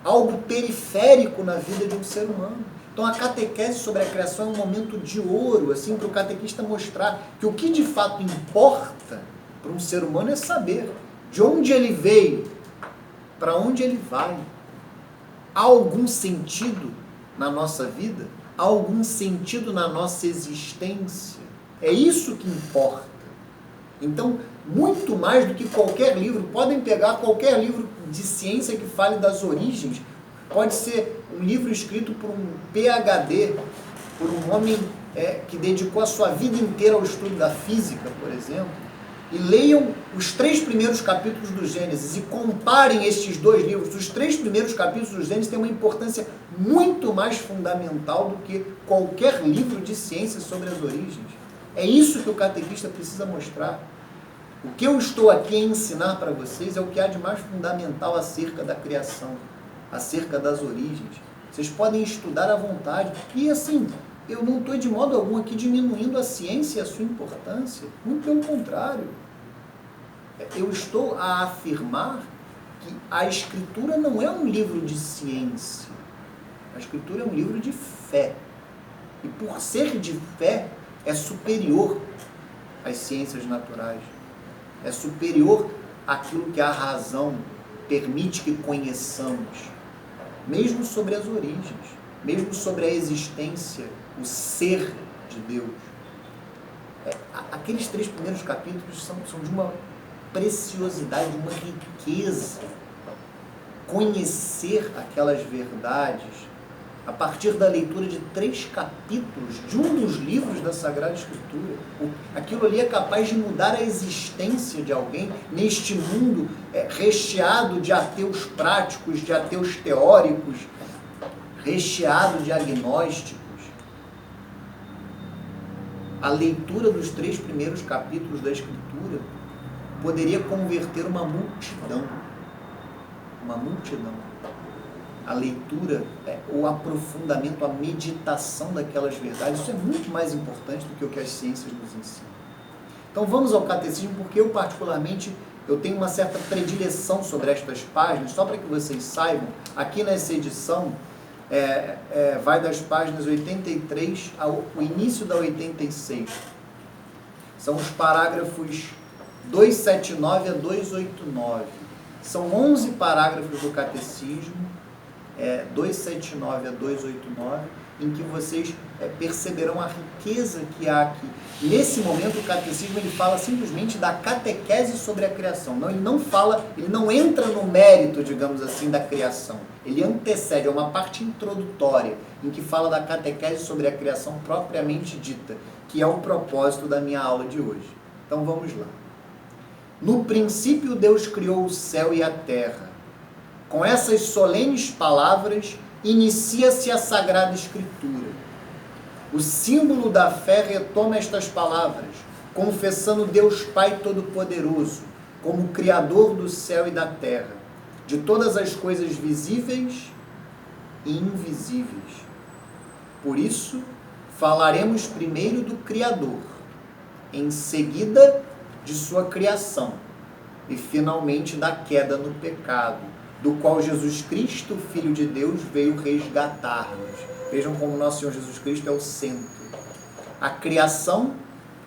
algo periférico na vida de um ser humano. Então a catequese sobre a criação é um momento de ouro, assim, para o catequista mostrar que o que de fato importa para um ser humano é saber de onde ele veio, para onde ele vai. Há algum sentido na nossa vida? Há algum sentido na nossa existência? É isso que importa. Então, muito mais do que qualquer livro, podem pegar qualquer livro de ciência que fale das origens, pode ser um livro escrito por um PhD, por um homem que dedicou a sua vida inteira ao estudo da física, por exemplo, e leiam os 3 primeiros capítulos do Gênesis e comparem estes 2 livros. Os 3 primeiros capítulos do Gênesis têm uma importância muito mais fundamental do que qualquer livro de ciência sobre as origens. É isso que o catequista precisa mostrar. O que eu estou aqui a ensinar para vocês é o que há de mais fundamental acerca da criação, acerca das origens. Vocês podem estudar à vontade. E assim, eu não estou de modo algum aqui diminuindo a ciência e a sua importância. Muito pelo contrário. Eu estou a afirmar que a Escritura não é um livro de ciência. A Escritura é um livro de fé. E por ser de fé, é superior às ciências naturais. É superior àquilo que a razão permite que conheçamos. Mesmo sobre as origens, mesmo sobre a existência, o ser de Deus. Aqueles 3 primeiros capítulos são de uma preciosidade, de uma riqueza. Conhecer aquelas verdades a partir da leitura de 3 capítulos de um dos livros da Sagrada Escritura. Aquilo ali é capaz de mudar a existência de alguém neste mundo recheado de ateus práticos, de ateus teóricos, recheado de agnósticos. A leitura dos 3 primeiros capítulos da Escritura poderia converter uma multidão. Uma multidão. A leitura, o aprofundamento, a meditação daquelas verdades, isso é muito mais importante do que o que as ciências nos ensinam. Então vamos ao catecismo, porque eu particularmente, eu tenho uma certa predileção sobre estas páginas, só para que vocês saibam, aqui nessa edição, vai das páginas 83 ao início da 86. São os parágrafos 279 a 289. São 11 parágrafos do catecismo, 279 a 289, em que vocês perceberão a riqueza que há aqui. Nesse momento, o catecismo ele fala simplesmente da catequese sobre a criação. Não, ele não entra no mérito, digamos assim, da criação. Ele antecede, é uma parte introdutória, em que fala da catequese sobre a criação propriamente dita, que é o propósito da minha aula de hoje. Então vamos lá. No princípio, Deus criou o céu e a terra. Com essas solenes palavras, inicia-se a Sagrada Escritura. O símbolo da fé retoma estas palavras, confessando Deus Pai Todo-Poderoso, como Criador do céu e da terra, de todas as coisas visíveis e invisíveis. Por isso, falaremos primeiro do Criador, em seguida de sua criação e finalmente da queda no pecado, do qual Jesus Cristo, Filho de Deus, veio resgatar-nos. Vejam como nosso Senhor Jesus Cristo é o centro. A criação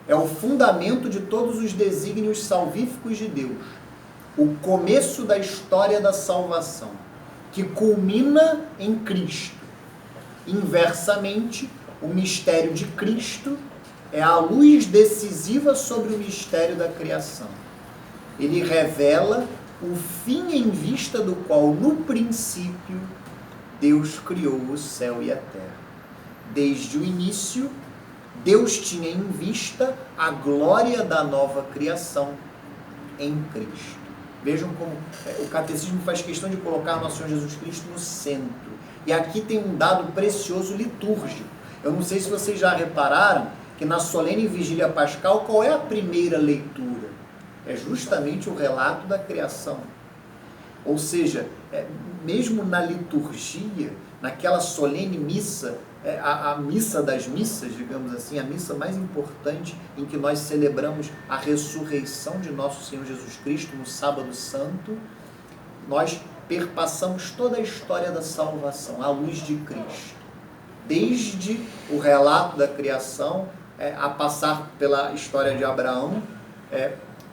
é o fundamento de todos os desígnios salvíficos de Deus, o começo da história da salvação, que culmina em Cristo. Inversamente, o mistério de Cristo é a luz decisiva sobre o mistério da criação. Ele revela o fim em vista do qual, no princípio, Deus criou o céu e a terra. Desde o início, Deus tinha em vista a glória da nova criação em Cristo. Vejam como o catecismo faz questão de colocar nosso Senhor Jesus Cristo no centro. E aqui tem um dado precioso litúrgico. Eu não sei se vocês já repararam que na solene vigília pascal, qual é a primeira leitura? É justamente o relato da criação. Ou seja, mesmo na liturgia, naquela solene missa, a missa das missas, digamos assim, a missa mais importante em que nós celebramos a ressurreição de nosso Senhor Jesus Cristo no Sábado Santo, nós perpassamos toda a história da salvação à luz de Cristo. Desde o relato da criação, a passar pela história de Abraão,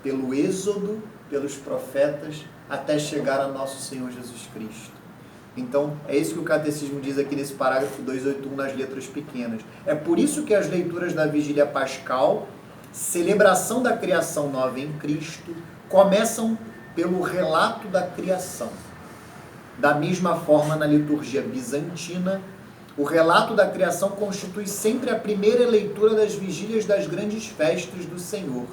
pelo Êxodo, pelos profetas, até chegar a nosso Senhor Jesus Cristo. Então, é isso que o Catecismo diz aqui nesse parágrafo 281 nas letras pequenas. É por isso que as leituras da Vigília Pascal, celebração da criação nova em Cristo, começam pelo relato da criação. Da mesma forma, na liturgia bizantina, o relato da criação constitui sempre a primeira leitura das vigílias das grandes festas do Senhor.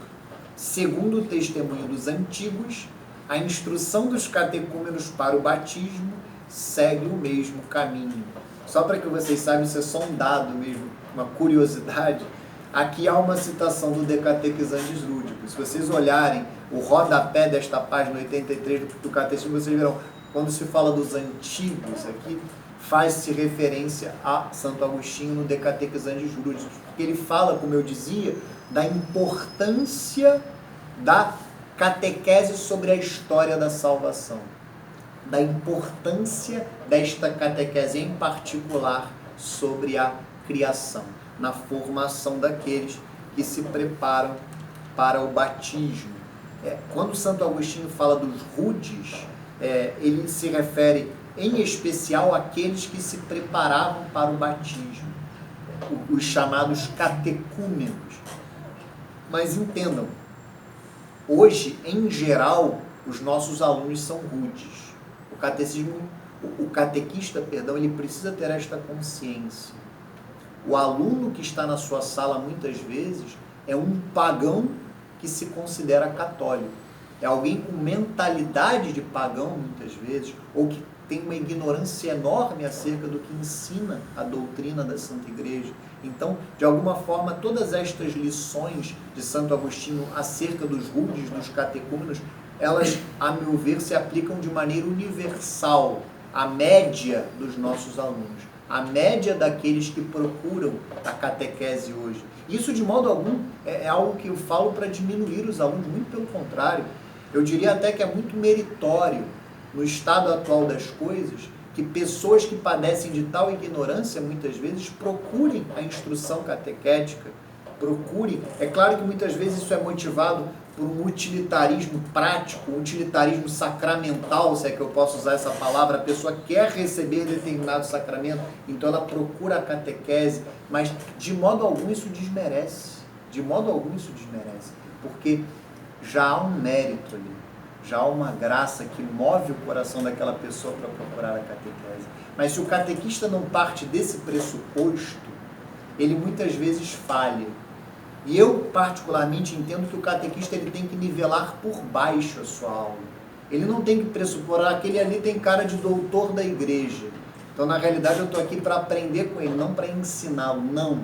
Segundo o testemunho dos antigos, a instrução dos catecúmenos para o batismo segue o mesmo caminho. Só para que vocês saibam, isso é só um dado mesmo, uma curiosidade. Aqui há uma citação do De Catequizandis Ludicus. Se vocês olharem o rodapé desta página 83 do Catecismo, vocês verão, quando se fala dos antigos aqui, faz-se referência a Santo Agostinho no De Catequizandis Ludicus, porque ele fala, como eu dizia, da importância da catequese sobre a história da salvação, da importância desta catequese em particular sobre a criação, na formação daqueles que se preparam para o batismo. Quando Santo Agostinho fala dos rudes, ele se refere em especial àqueles que se preparavam para o batismo, os chamados catecúmenos. Mas entendam, hoje, em geral, os nossos alunos são rudes. O catequista, ele precisa ter esta consciência. O aluno que está na sua sala, muitas vezes, é um pagão que se considera católico. É alguém com mentalidade de pagão, muitas vezes, ou que tem uma ignorância enorme acerca do que ensina a doutrina da Santa Igreja. Então, de alguma forma, todas estas lições de Santo Agostinho acerca dos rudes, dos catecúmenos, elas, a meu ver, se aplicam de maneira universal à média dos nossos alunos, à média daqueles que procuram a catequese hoje. Isso, de modo algum, é algo que eu falo para diminuir os alunos, muito pelo contrário. Eu diria até que é muito meritório, no estado atual das coisas, que pessoas que padecem de tal ignorância, muitas vezes, procurem a instrução catequética, procurem. É claro que muitas vezes isso é motivado por um utilitarismo prático, um utilitarismo sacramental, se é que eu posso usar essa palavra. A pessoa quer receber determinado sacramento, então ela procura a catequese, mas de modo algum isso desmerece, porque já há um mérito ali, já há uma graça que move o coração daquela pessoa para procurar a catequese. Mas se o catequista não parte desse pressuposto, ele muitas vezes falha. E eu, particularmente, entendo que o catequista ele tem que nivelar por baixo a sua aula. Ele não tem que pressupor, aquele ali tem cara de doutor da igreja. Então, na realidade, eu estou aqui para aprender com ele, não para ensiná-lo, não.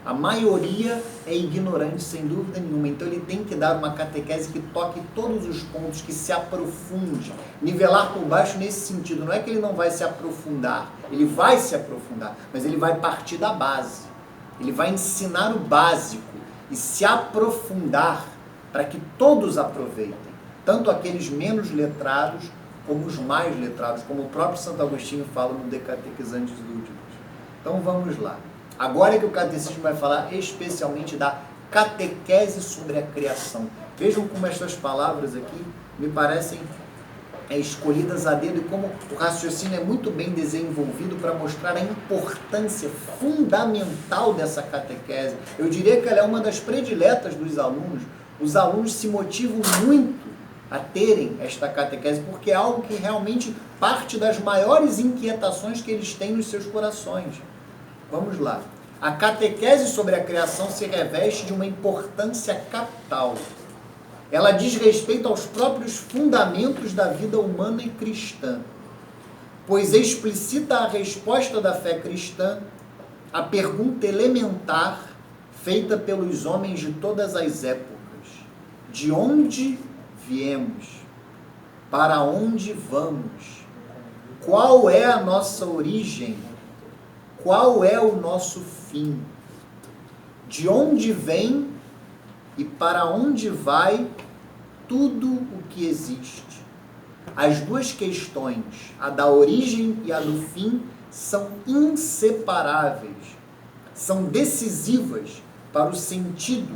A maioria é ignorante, sem dúvida nenhuma. Então, ele tem que dar uma catequese que toque todos os pontos, que se aprofunde. Nivelar por baixo nesse sentido. Não é que ele não vai se aprofundar. Ele vai se aprofundar, mas ele vai partir da base. Ele vai ensinar o básico e se aprofundar para que todos aproveitem, tanto aqueles menos letrados como os mais letrados, como o próprio Santo Agostinho fala no De Catequizandis Últimos. Então vamos lá. Agora é que o catecismo vai falar especialmente da catequese sobre a criação. Vejam como estas palavras aqui me parecem escolhidas a dedo e como o raciocínio é muito bem desenvolvido para mostrar a importância fundamental dessa catequese. Eu diria que ela é uma das prediletas dos alunos. Os alunos se motivam muito a terem esta catequese, porque é algo que realmente parte das maiores inquietações que eles têm nos seus corações. Vamos lá. A catequese sobre a criação se reveste de uma importância capital. Ela diz respeito aos próprios fundamentos da vida humana e cristã, pois explicita a resposta da fé cristã à pergunta elementar feita pelos homens de todas as épocas: de onde viemos? Para onde vamos? Qual é a nossa origem? Qual é o nosso fim? De onde vem e para onde vai tudo o que existe? As duas questões, a da origem e a do fim, são inseparáveis, são decisivas para o sentido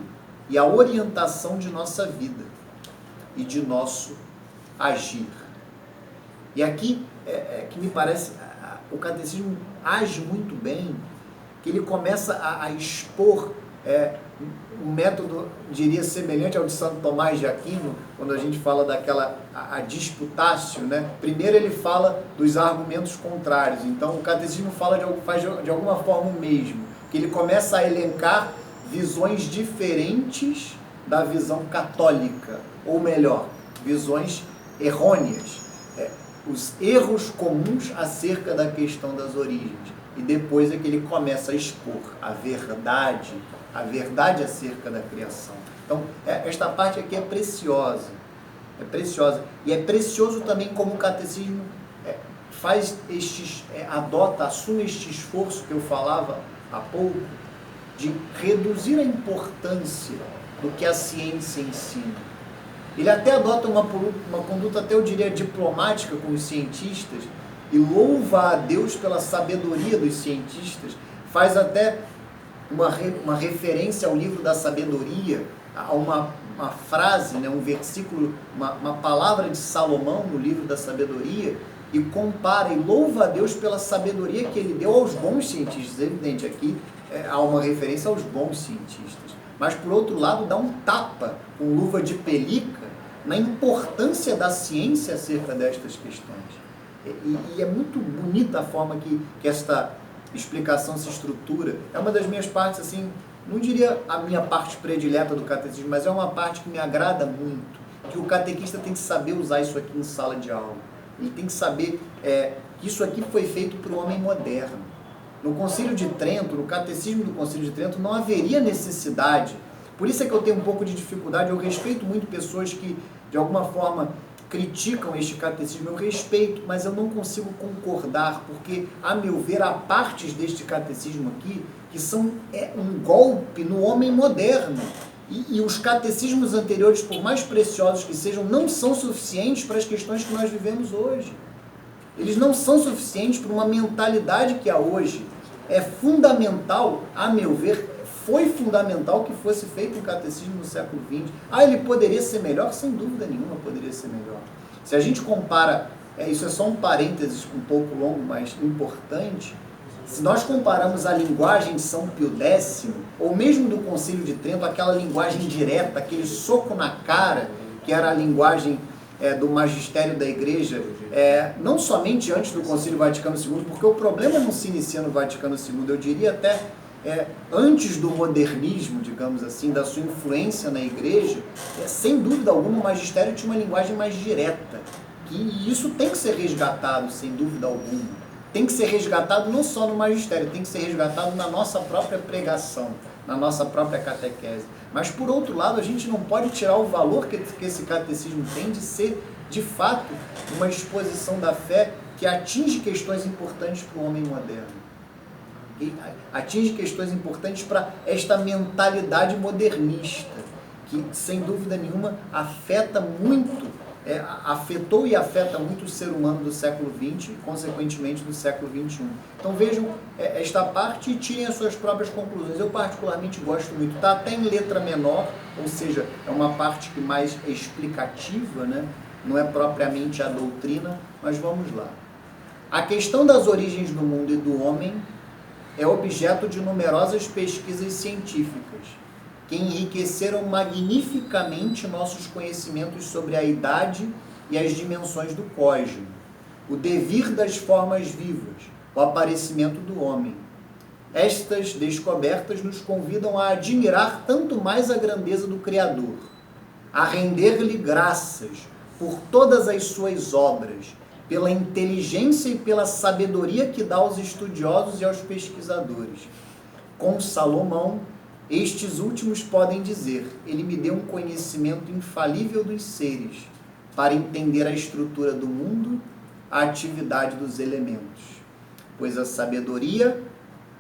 e a orientação de nossa vida e de nosso agir. E aqui que me parece, o catecismo age muito bem, que ele começa a expor um método, diria, semelhante ao de Santo Tomás de Aquino, quando a gente fala daquela a disputatio, né? Primeiro ele fala dos argumentos contrários, então o catecismo faz de alguma forma o mesmo, que ele começa a elencar visões diferentes da visão católica, ou melhor, visões errôneas, os erros comuns acerca da questão das origens, e depois é que ele começa a expor a verdade acerca da criação. Então, esta parte aqui é preciosa, e é precioso também como o catecismo faz assume este esforço que eu falava há pouco, de reduzir a importância do que a ciência ensina. Ele até adota uma conduta, até eu diria, diplomática com os cientistas, e louva a Deus pela sabedoria dos cientistas, faz até uma referência ao livro da sabedoria, a uma frase, né, um versículo, uma palavra de Salomão no livro da sabedoria, e compara e louva a Deus pela sabedoria que ele deu aos bons cientistas. É evidente, aqui há uma referência aos bons cientistas, mas por outro lado dá um tapa com luva de pelica na importância da ciência acerca destas questões. E é muito bonita a forma que esta explicação se estrutura. É uma das minhas partes, assim, não diria a minha parte predileta do catecismo, mas é uma parte que me agrada muito, que o catequista tem que saber usar isso aqui em sala de aula. Ele tem que saber que isso aqui foi feito para o homem moderno. No Concílio de Trento, no Catecismo do Concílio de Trento, não haveria necessidade. Por isso é que eu tenho um pouco de dificuldade. Eu respeito muito pessoas que, de alguma forma, criticam este catecismo. Eu respeito, mas eu não consigo concordar, porque, a meu ver, há partes deste catecismo aqui que são um golpe no homem moderno. E os catecismos anteriores, por mais preciosos que sejam, não são suficientes para as questões que nós vivemos hoje. Eles não são suficientes para uma mentalidade que há hoje. É fundamental, a meu ver, foi fundamental que fosse feito um catecismo no século XX. Ele poderia ser melhor? Sem dúvida nenhuma poderia ser melhor. Se a gente compara, isso é só um parênteses um pouco longo, mas importante, se nós comparamos a linguagem de São Pio X, ou mesmo do Concílio de Trento, aquela linguagem direta, aquele soco na cara, que era a linguagem do magistério da Igreja, não somente antes do Concílio Vaticano II, porque o problema não se inicia no Vaticano II, eu diria até antes do modernismo, digamos assim, da sua influência na Igreja, sem dúvida alguma o magistério tinha uma linguagem mais direta, e isso tem que ser resgatado, sem dúvida alguma. Tem que ser resgatado não só no magistério, tem que ser resgatado na nossa própria pregação, na nossa própria catequese. Mas, por outro lado, a gente não pode tirar o valor que esse catecismo tem de ser, de fato, uma exposição da fé que atinge questões importantes para o homem moderno. E atinge questões importantes para esta mentalidade modernista, que, sem dúvida nenhuma, afetou e afeta muito o ser humano do século XX e, consequentemente, do século XXI. Então vejam esta parte e tirem as suas próprias conclusões. Eu particularmente gosto muito, está até em letra menor, ou seja, é uma parte que mais é explicativa, né? Não é propriamente a doutrina, mas vamos lá. A questão das origens do mundo e do homem é objeto de numerosas pesquisas científicas, que enriqueceram magnificamente nossos conhecimentos sobre a idade e as dimensões do cosmos, o devir das formas vivas, o aparecimento do homem. Estas descobertas nos convidam a admirar tanto mais a grandeza do Criador, a render-lhe graças por todas as suas obras, pela inteligência e pela sabedoria que dá aos estudiosos e aos pesquisadores. Com Salomão, estes últimos podem dizer: ele me deu um conhecimento infalível dos seres, para entender a estrutura do mundo, a atividade dos elementos. Pois a sabedoria,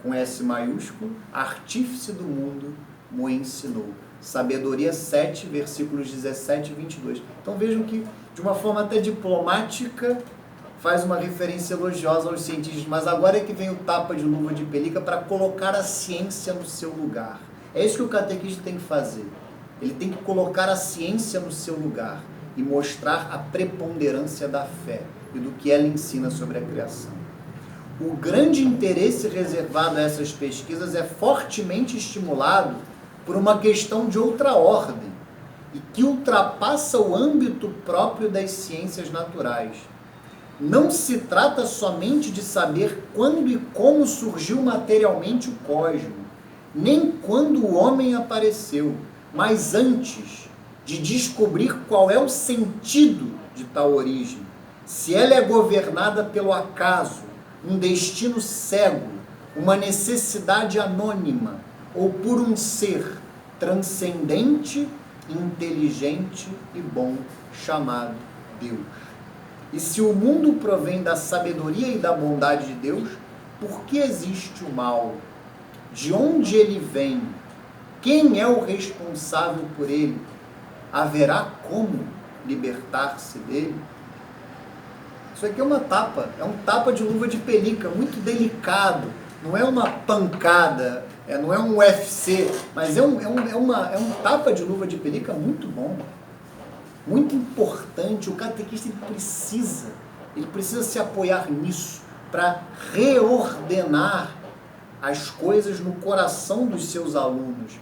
com S maiúsculo, artífice do mundo, mo ensinou. Sabedoria 7, versículos 17 e 22. Então vejam que, de uma forma até diplomática, faz uma referência elogiosa aos cientistas, mas agora é que vem o tapa de luva de pelica para colocar a ciência no seu lugar. É isso que o catequista tem que fazer. Ele tem que colocar a ciência no seu lugar e mostrar a preponderância da fé e do que ela ensina sobre a criação. O grande interesse reservado a essas pesquisas é fortemente estimulado por uma questão de outra ordem e que ultrapassa o âmbito próprio das ciências naturais. Não se trata somente de saber quando e como surgiu materialmente o cosmos, nem quando o homem apareceu, mas antes de descobrir qual é o sentido de tal origem, se ela é governada pelo acaso, um destino cego, uma necessidade anônima, ou por um ser transcendente, inteligente e bom, chamado Deus. E se o mundo provém da sabedoria e da bondade de Deus, por que existe o mal? De onde ele vem? Quem é o responsável por ele? Haverá como libertar-se dele? Isso aqui é uma tapa, é um tapa de luva de pelica, muito delicado. Não é uma pancada, não é um UFC, mas é um tapa de luva de pelica muito bom. Muito importante. O catequista ele precisa se apoiar nisso para reordenar as coisas no coração dos seus alunos.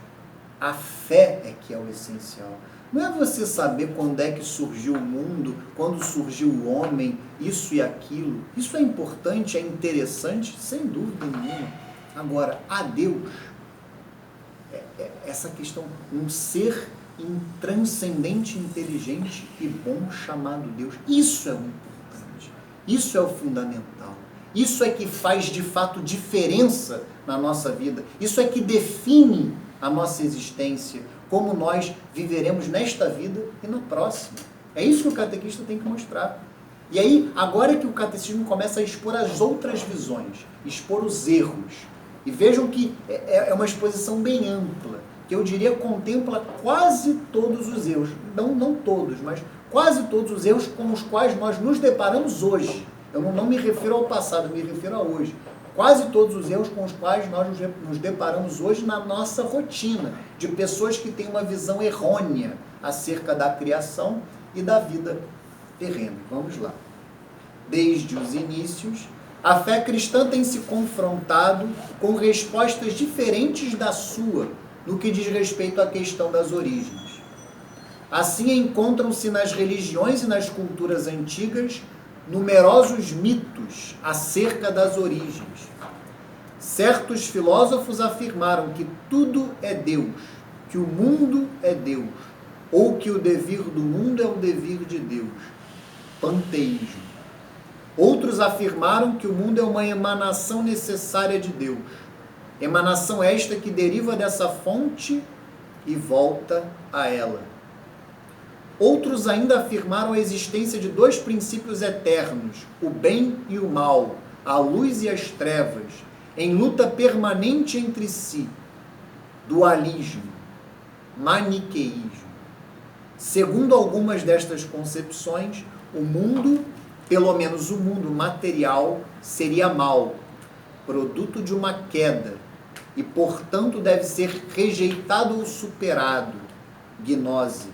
A fé é que é o essencial. Não é você saber quando é que surgiu o mundo, quando surgiu o homem, isso e aquilo. Isso é importante, é interessante, sem dúvida nenhuma. Agora, a Deus, essa questão, um ser transcendente, inteligente e bom chamado Deus. Isso é o importante. Isso é o fundamental. Isso é que faz de fato diferença na nossa vida. Isso é que define a nossa existência, como nós viveremos nesta vida e na próxima. É isso que o catequista tem que mostrar. E aí, agora é que o catecismo começa a expor as outras visões, expor os erros. E vejam que é uma exposição bem ampla, que eu diria contempla quase todos os erros, não todos, mas quase todos os erros com os quais nós nos deparamos hoje. Eu não me refiro ao passado, eu me refiro a hoje. Quase todos os erros com os quais nós nos deparamos hoje na nossa rotina, de pessoas que têm uma visão errônea acerca da criação e da vida terrena. Vamos lá. Desde os inícios, a fé cristã tem se confrontado com respostas diferentes da sua, no que diz respeito à questão das origens. Assim, encontram-se nas religiões e nas culturas antigas numerosos mitos acerca das origens. Certos filósofos afirmaram que tudo é Deus, que o mundo é Deus, ou que o devir do mundo é o devir de Deus. Panteísmo. Outros afirmaram que o mundo é uma emanação necessária de Deus. Emanação esta que deriva dessa fonte e volta a ela. Outros ainda afirmaram a existência de dois princípios eternos, o bem e o mal, a luz e as trevas, em luta permanente entre si, dualismo. maniqueísmo. Segundo algumas destas concepções, o mundo, pelo menos o mundo material, seria mau, produto de uma queda, e, portanto, deve ser rejeitado ou superado, gnose.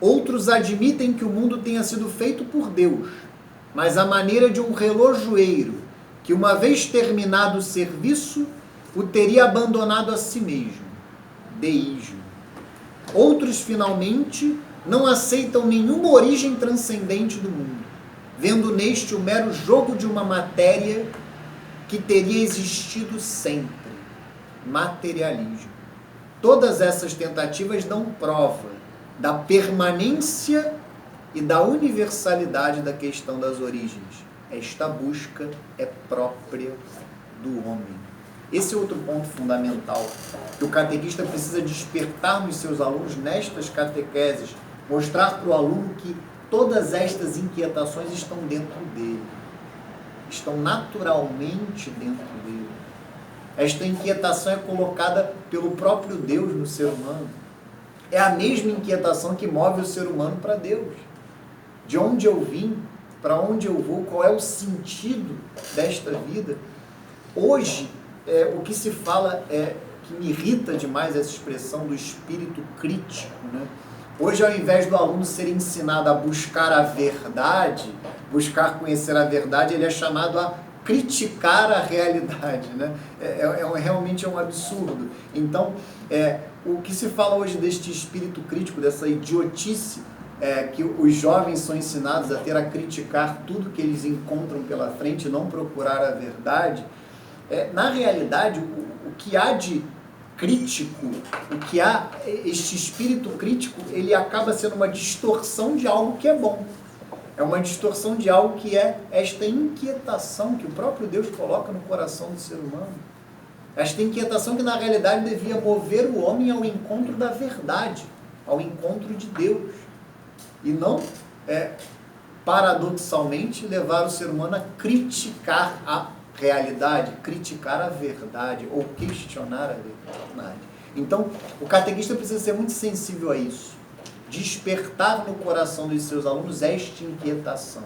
Outros admitem que o mundo tenha sido feito por Deus, mas à maneira de um relojoeiro, que uma vez terminado o serviço, o teria abandonado a si mesmo, deísmo. Outros, finalmente, não aceitam nenhuma origem transcendente do mundo, vendo neste o mero jogo de uma matéria que teria existido sempre, materialismo. Todas essas tentativas dão prova da permanência e da universalidade da questão das origens. Esta busca é própria do homem. Esse é outro ponto fundamental que o catequista precisa despertar nos seus alunos nestas catequeses, mostrar para o aluno que todas estas inquietações estão dentro dele, estão naturalmente dentro dele. Esta inquietação é colocada pelo próprio Deus no ser humano. É a mesma inquietação que move o ser humano para Deus. De onde eu vim, para onde eu vou, qual é o sentido desta vida? Hoje, o que se fala que me irrita demais essa expressão do espírito crítico, né? Hoje, ao invés do aluno ser ensinado a buscar a verdade, buscar conhecer a verdade, ele é chamado a criticar a realidade, né? Realmente é um absurdo. Então, o que se fala hoje deste espírito crítico, dessa idiotice, que os jovens são ensinados a ter, a criticar tudo que eles encontram pela frente, não procurar a verdade, na realidade, o que há de crítico, o que há, este espírito crítico, ele acaba sendo uma distorção de algo que é bom. É uma distorção de algo que é esta inquietação que o próprio Deus coloca no coração do ser humano. Esta inquietação que na realidade devia mover o homem ao encontro da verdade, ao encontro de Deus. E não, paradoxalmente, levar o ser humano a criticar a realidade, criticar a verdade ou questionar a verdade. Então, o catequista precisa ser muito sensível a isso. Despertar no coração dos seus alunos esta inquietação.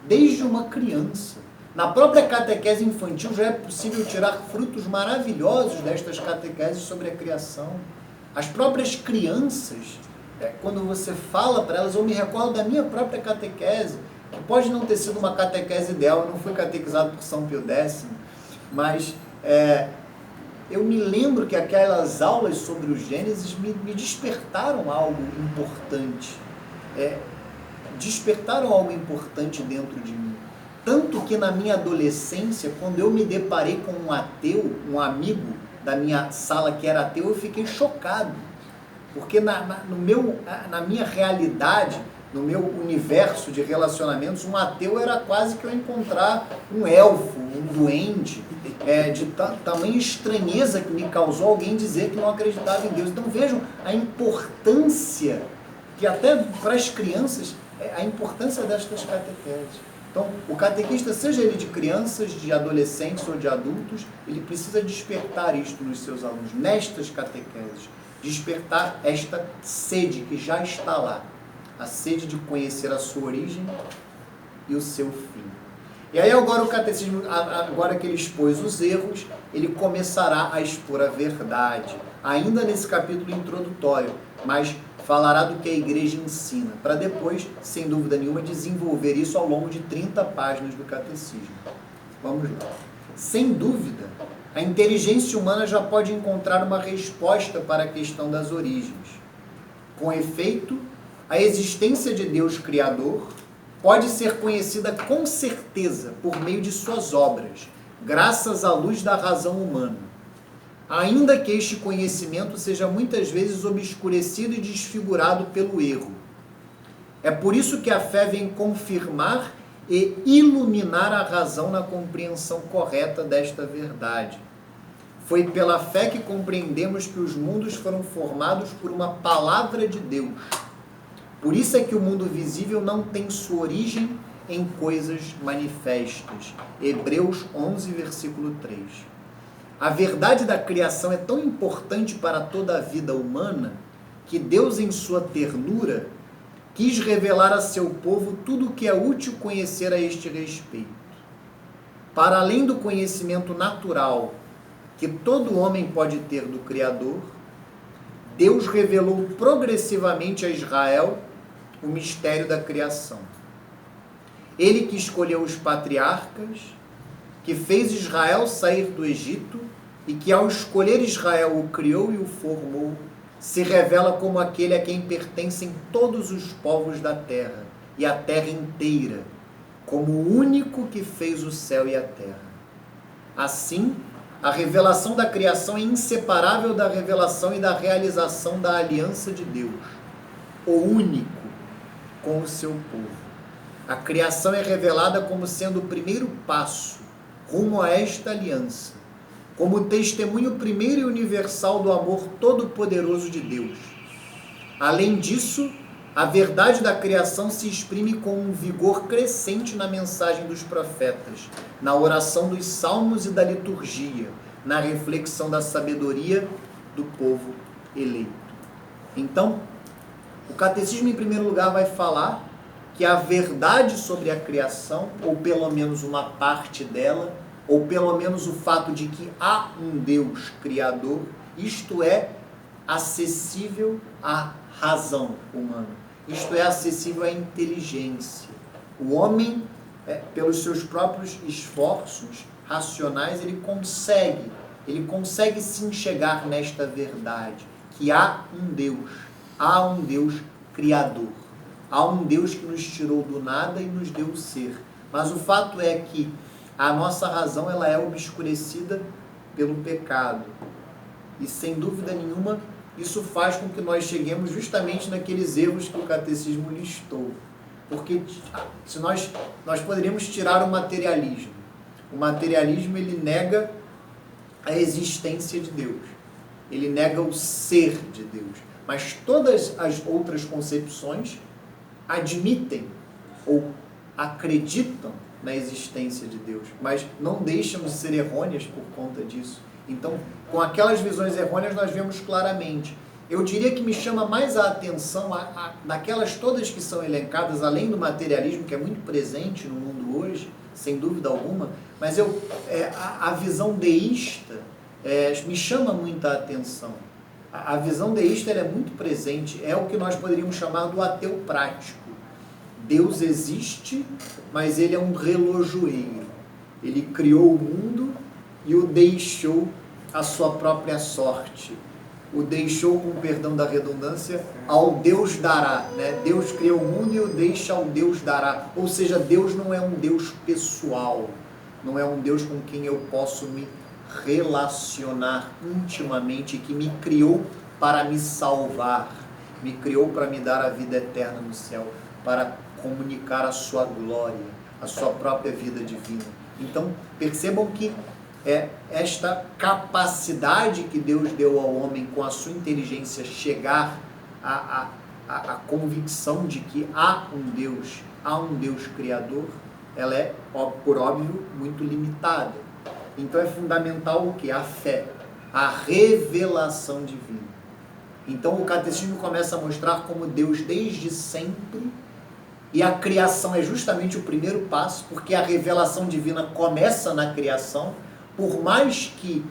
Desde uma criança. Na própria catequese infantil já é possível tirar frutos maravilhosos destas catequeses sobre a criação. As próprias crianças, quando você fala para elas, eu me recordo da minha própria catequese, que pode não ter sido uma catequese ideal, eu não fui catequizado por São Pio X, mas eu me lembro que aquelas aulas sobre o Gênesis me despertaram algo importante. Despertaram algo importante dentro de mim. Tanto que na minha adolescência, quando eu me deparei com um ateu, um amigo da minha sala que era ateu, eu fiquei chocado. Porque na minha realidade, no meu universo de relacionamentos, um ateu era quase que eu encontrar um elfo, um duende, de tamanha estranheza que me causou alguém dizer que não acreditava em Deus. Então vejam a importância, que até para as crianças, a importância destas catequeses. Então, o catequista, seja ele de crianças, de adolescentes ou de adultos, ele precisa despertar isto nos seus alunos, nestas catequeses. Despertar esta sede que já está lá. A sede de conhecer a sua origem e o seu fim. E aí agora o catecismo, agora que ele expôs os erros, ele começará a expor a verdade, ainda nesse capítulo introdutório, mas falará do que a igreja ensina, para depois, sem dúvida nenhuma, desenvolver isso ao longo de 30 páginas do catecismo. Vamos lá. Sem dúvida, a inteligência humana já pode encontrar uma resposta para a questão das origens. Com efeito, a existência de Deus Criador pode ser conhecida com certeza por meio de suas obras, graças à luz da razão humana, ainda que este conhecimento seja muitas vezes obscurecido e desfigurado pelo erro. É por isso que a fé vem confirmar e iluminar a razão na compreensão correta desta verdade. Foi pela fé que compreendemos que os mundos foram formados por uma palavra de Deus. Por isso é que o mundo visível não tem sua origem em coisas manifestas. Hebreus 11, versículo 3. A verdade da criação é tão importante para toda a vida humana que Deus, em sua ternura, quis revelar a seu povo tudo o que é útil conhecer a este respeito. Para além do conhecimento natural que todo homem pode ter do Criador, Deus revelou progressivamente a Israel o mistério da criação. Ele que escolheu os patriarcas, que fez Israel sair do Egito e que, ao escolher Israel, o criou e o formou, se revela como aquele a quem pertencem todos os povos da terra e a terra inteira, como o único que fez o céu e a terra. Assim, a revelação da criação é inseparável da revelação e da realização da aliança de Deus, o único, com o seu povo. A criação é revelada como sendo o primeiro passo rumo a esta aliança, como testemunho primeiro e universal do amor todo-poderoso de Deus. Além disso, a verdade da criação se exprime com um vigor crescente na mensagem dos profetas, na oração dos salmos e da liturgia, na reflexão da sabedoria do povo eleito. Então, o catecismo, em primeiro lugar, vai falar que a verdade sobre a criação, ou pelo menos uma parte dela, ou pelo menos o fato de que há um Deus criador, isto é acessível à razão humana, isto é acessível à inteligência. O homem, pelos seus próprios esforços racionais, ele consegue se enxergar nesta verdade, que há um Deus criador, há um Deus que nos tirou do nada e nos deu o ser. Mas o fato é que a nossa razão ela é obscurecida pelo pecado. E, sem dúvida nenhuma, isso faz com que nós cheguemos justamente naqueles erros que o catecismo listou. Porque se nós poderíamos tirar o materialismo. O materialismo, ele nega a existência de Deus. Ele nega o ser de Deus. Mas todas as outras concepções admitem ou acreditam na existência de Deus, mas não deixam de ser errôneas por conta disso. Então, com aquelas visões errôneas, nós vemos claramente. Eu diria que me chama mais a atenção daquelas todas que são elencadas, além do materialismo, que é muito presente no mundo hoje, sem dúvida alguma, mas a visão deísta me chama muita atenção. A visão deísta ela é muito presente, é o que nós poderíamos chamar do ateu prático. Deus existe, mas ele é um relojoeiro. Ele criou o mundo e o deixou à sua própria sorte. O deixou, com perdão da redundância, ao Deus dará. Né? Deus criou o mundo e o deixa ao Deus dará. Ou seja, Deus não é um Deus pessoal. Não é um Deus com quem eu posso me relacionar intimamente, que me criou para me salvar. Me criou para me dar a vida eterna no céu, para comunicar a sua glória, a sua própria vida divina. Então, percebam que esta capacidade que Deus deu ao homem com a sua inteligência chegar à convicção de que há um Deus criador, ela é, por óbvio, muito limitada. Então é fundamental o que? A fé, a revelação divina. Então o catecismo começa a mostrar como Deus desde sempre, e a criação é justamente o primeiro passo, porque a revelação divina começa na criação, por mais que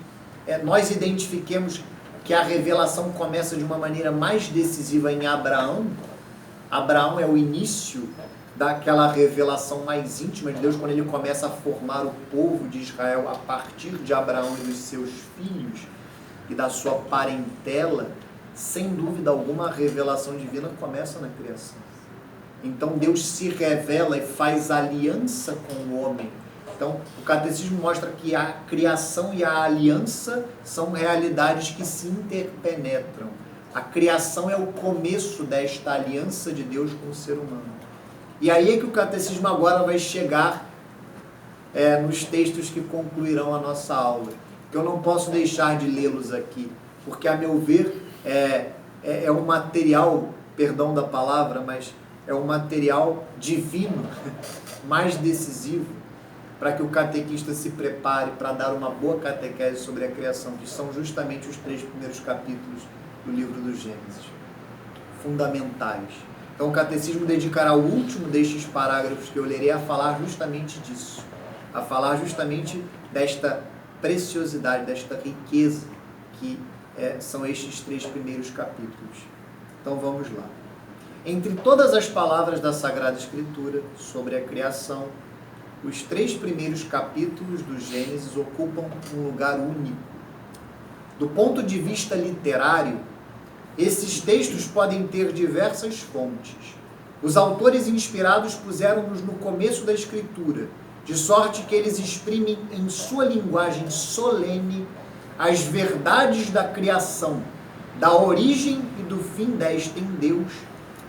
nós identifiquemos que a revelação começa de uma maneira mais decisiva em Abraão. Abraão é o início daquela revelação mais íntima de Deus, quando ele começa a formar o povo de Israel a partir de Abraão e dos seus filhos e da sua parentela. Sem dúvida alguma, a revelação divina começa na criação. Então Deus se revela e faz aliança com o homem. Então o catecismo mostra que a criação e a aliança são realidades que se interpenetram. A criação é o começo desta aliança de Deus com o ser humano. E aí é que o catecismo agora vai chegar nos textos que concluirão a nossa aula. Que eu não posso deixar de lê-los aqui, porque a meu ver é um material, perdão da palavra, mas é um material divino, mais decisivo, para que o catequista se prepare para dar uma boa catequese sobre a criação, que são justamente os 3 primeiros capítulos do livro do Gênesis. fundamentais. Então o Catecismo dedicará o último destes parágrafos que eu lerei a falar justamente disso, a falar justamente desta preciosidade, desta riqueza que são estes 3 primeiros capítulos. Então vamos lá. Entre todas as palavras da Sagrada Escritura sobre a criação, os 3 primeiros capítulos do Gênesis ocupam um lugar único. Do ponto de vista literário, esses textos podem ter diversas fontes. Os autores inspirados puseram-nos no começo da Escritura, de sorte que eles exprimem em sua linguagem solene as verdades da criação, da origem e do fim desta em Deus,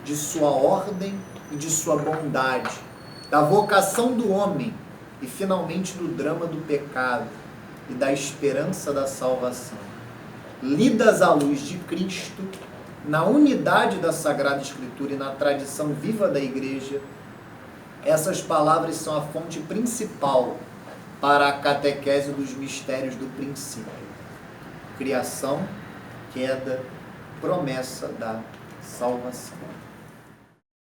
de sua ordem e de sua bondade, da vocação do homem e, finalmente, do drama do pecado e da esperança da salvação. Lidas à luz de Cristo, na unidade da Sagrada Escritura e na tradição viva da Igreja, essas palavras são a fonte principal para a catequese dos mistérios do princípio. Criação, queda, promessa da salvação.